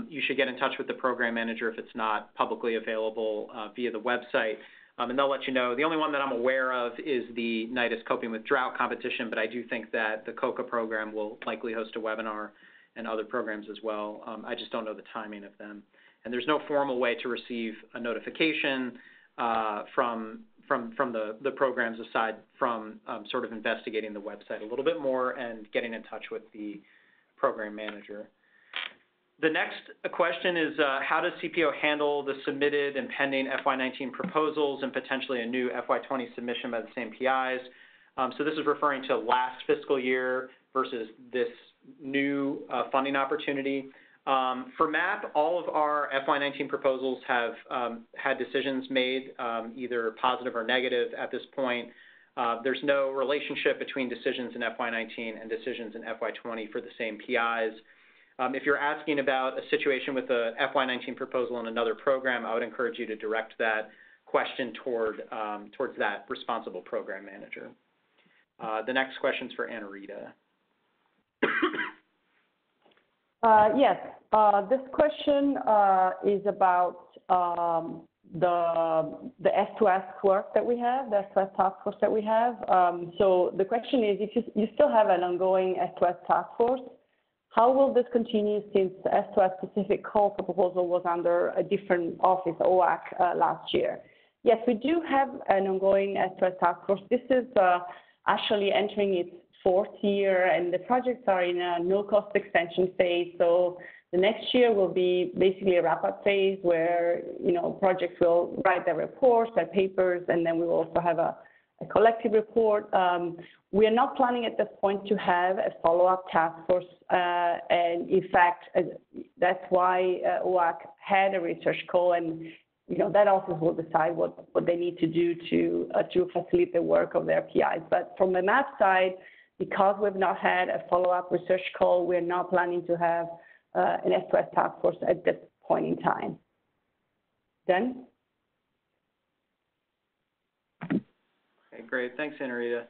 Speaker 1: You should get in touch with the program manager if it's not publicly available via the website, and they'll let you know. The only one that I'm aware of is the NIDIS Coping with Drought competition, but I do think that the COCA program will likely host a webinar and other programs as well. I just don't know the timing of them. And there's no formal way to receive a notification from the programs aside from sort of investigating the website a little bit more and getting in touch with the program manager. The next question is, how does CPO handle the submitted and pending FY19 proposals and potentially a new FY20 submission by the same PIs? So this is referring to last fiscal year versus this new funding opportunity. For MAPP, all of our FY19 proposals have had decisions made, either positive or negative at this point. There's no relationship between decisions in FY19 and decisions in FY20 for the same PIs. If you're asking about a situation with a FY19 proposal in another program, I would encourage you to direct that question towards that responsible program manager. The next question is for Anarita.
Speaker 2: Yes, this question is about the S2S work that we have, the S2S task force that we have. So the question is, if you still have an ongoing S2S task force, how will this continue since the S2S specific call for proposal was under a different office, OAC, last year? Yes, we do have an ongoing S2S task force. This is actually entering its fourth year, and the projects are in a no-cost extension phase. So the next year will be basically a wrap-up phase where, projects will write their reports, their papers, and then we will also have a collective report. We are not planning at this point to have a follow-up task force, and in fact, that's why OAC had a research call, and that office will decide what they need to do to facilitate the work of their PIs. But from the MAPP side, because we've not had a follow-up research call, we're not planning to have an S2S task force at this point in time. Dan?
Speaker 1: Okay, great. Thanks, Anarita.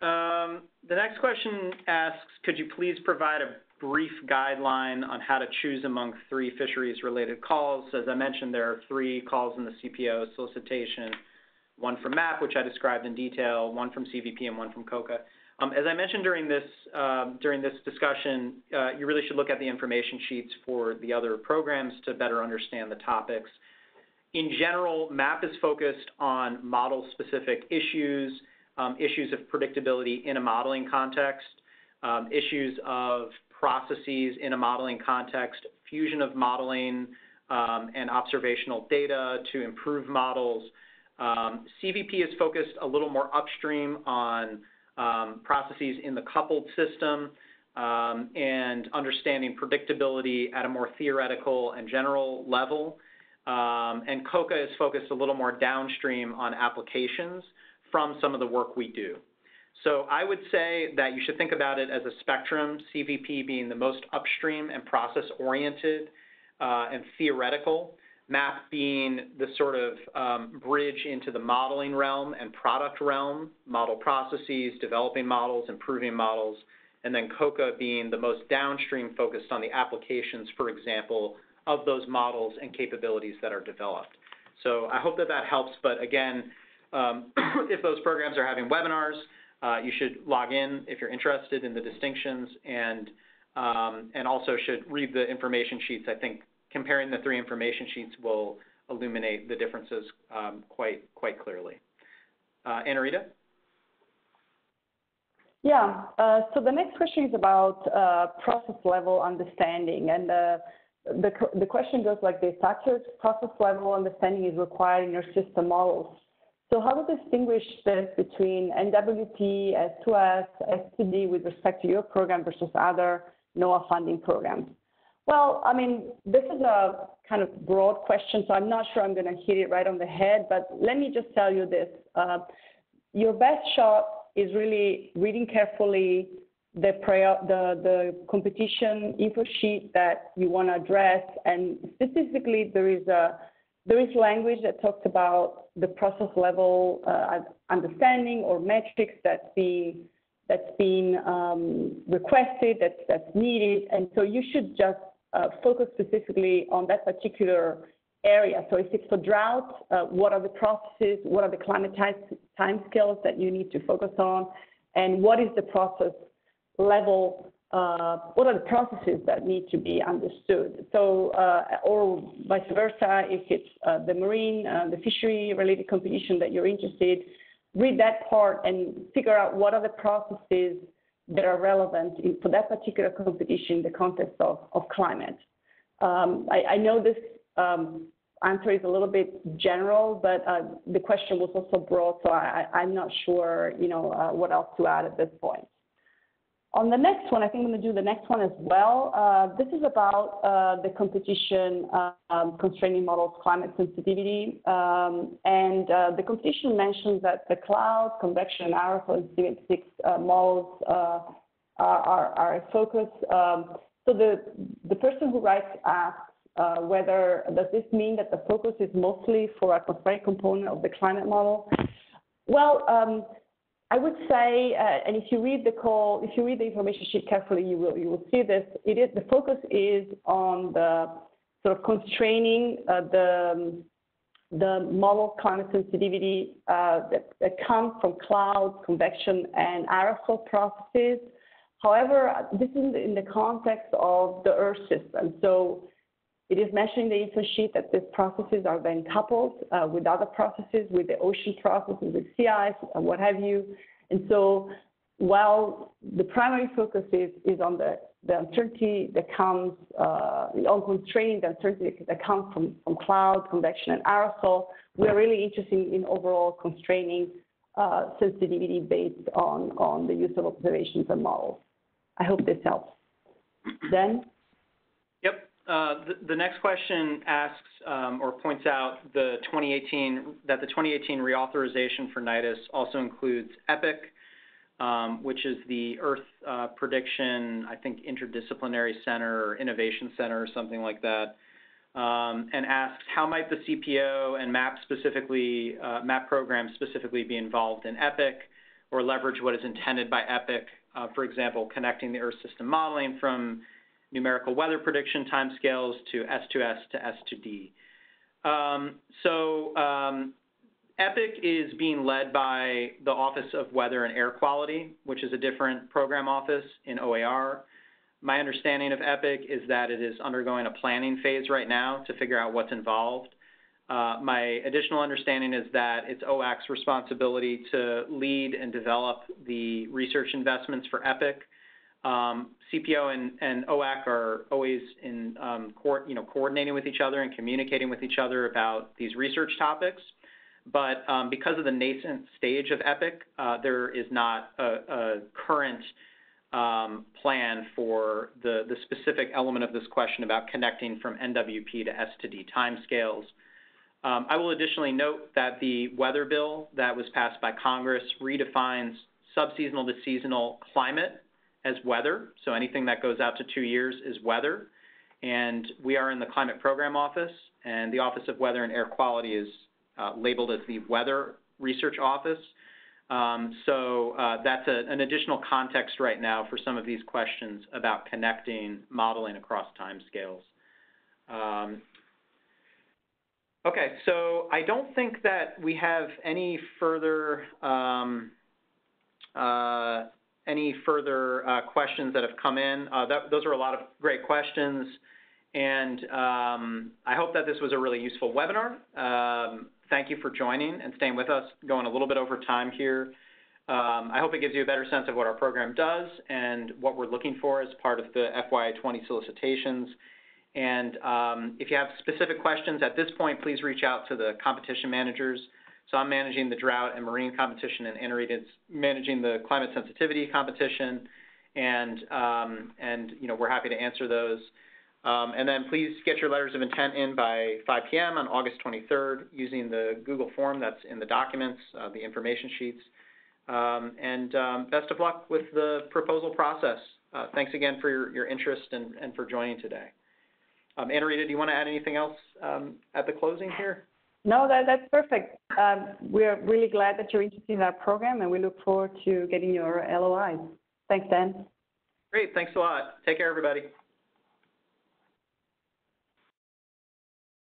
Speaker 1: The next question asks, could you please provide a brief guideline on how to choose among 3 fisheries-related calls? As I mentioned, there are 3 calls in the CPO solicitation, one from MAPP, which I described in detail, one from CVP, and one from COCA. As I mentioned during this discussion, you really should look at the information sheets for the other programs to better understand the topics. In general, MAPP is focused on model-specific issues, issues of predictability in a modeling context, issues of processes in a modeling context, fusion of modeling and observational data to improve models. CVP is focused a little more upstream on processes in the coupled system and understanding predictability at a more theoretical and general level. And COCA is focused a little more downstream on applications from some of the work we do. So I would say that you should think about it as a spectrum, CVP being the most upstream and process-oriented and theoretical, MAPP being the sort of bridge into the modeling realm and product realm, model processes, developing models, improving models, and then COCA being the most downstream focused on the applications, for example, of those models and capabilities that are developed. So I hope that that helps, but again, if those programs are having webinars, you should log in if you're interested in the distinctions, and also should read the information sheets. I think comparing the 3 information sheets will illuminate the differences quite clearly. Anarita?
Speaker 2: Yeah, so the next question is about process level understanding, and the question goes like this: accurate process level understanding is required in your system models. So how to distinguish this between NWP, S2S, S2D with respect to your program versus other NOAA funding programs? Well, I mean, this is a kind of broad question, so I'm not sure I'm going to hit it right on the head, but let me just tell you this. Your best shot is really reading carefully the competition info sheet that you want to address, and specifically there is language that talks about the process level understanding or metrics that's being requested, that's needed, and so you should just focus specifically on that particular area. So if it's for drought, what are the processes, what are the climate time scales that you need to focus on, and what is the process level, what are the processes that need to be understood? So, or vice versa, if it's the marine, the fishery-related competition that you're interested, read that part and figure out what are the processes that are relevant for that particular competition in the context of climate. I know this answer is a little bit general, but the question was also broad, so I'm not sure, what else to add at this point. On the next one, I think I'm going to do the next one as well. This is about the competition constraining models climate sensitivity. And the competition mentions that the cloud, convection, and aerosol and CVP6 models are a focus. So the person who writes asks whether, does this mean that the focus is mostly for a constraint component of the climate model? Well, I would say, and if you read the information sheet carefully, you will see this. The focus is on the sort of constraining the model climate sensitivity that comes from cloud, convection, and aerosol processes. However, this is in the context of the Earth system. So it is mentioned in the info sheet that these processes are then coupled with other processes, with the ocean processes, with sea ice, and what have you. And so while the primary focus is on the uncertainty that comes, on constraining the uncertainty that comes from cloud, convection, and aerosol, we are really interested in overall constraining sensitivity based on the use of observations and models. I hope this helps. Dan?
Speaker 1: Yep. The next question asks or points out that the 2018 reauthorization for NIDIS also includes EPIC, which is the Earth Prediction, I think, Interdisciplinary Center or Innovation Center or something like that, and asks how might the CPO and MAPP program specifically be involved in EPIC or leverage what is intended by EPIC, for example, connecting the Earth system modeling from numerical weather prediction timescales to S2S to S2D. EPIC is being led by the Office of Weather and Air Quality, which is a different program office in OAR. My understanding of EPIC is that it is undergoing a planning phase right now to figure out what's involved. My additional understanding is that it's OAC's responsibility to lead and develop the research investments for EPIC. CPO and OAC are always in coordinating with each other and communicating with each other about these research topics. But because of the nascent stage of EPIC, there is not a current plan for the specific element of this question about connecting from NWP to S to D timescales. I will additionally note that the weather bill that was passed by Congress redefines subseasonal to seasonal climate as weather. So anything that goes out to 2 years is weather. And we are in the Climate Program Office, and the Office of Weather and Air Quality is labeled as the Weather Research Office. So that's an additional context right now for some of these questions about connecting modeling across timescales. Okay, so I don't think that we have any further questions that have come in. Those are a lot of great questions, and I hope that this was a really useful webinar. Thank you for joining and staying with us, going a little bit over time here. I hope it gives you a better sense of what our program does and what we're looking for as part of the FY20 solicitations. And if you have specific questions at this point, please reach out to the competition managers. So I'm managing the drought and marine competition, and Anna-Rita is managing the climate sensitivity competition. And we're happy to answer those. And then please get your letters of intent in by 5 p.m. on August 23rd using the Google form that's in the documents, the information sheets. Best of luck with the proposal process. Thanks again for your interest and for joining today. Anna-Rita, do you want to add anything else at the closing here?
Speaker 2: No, that's perfect. We're really glad that you're interested in our program, and we look forward to getting your LOIs. Thanks, Dan.
Speaker 1: Great. Thanks a lot. Take care, everybody.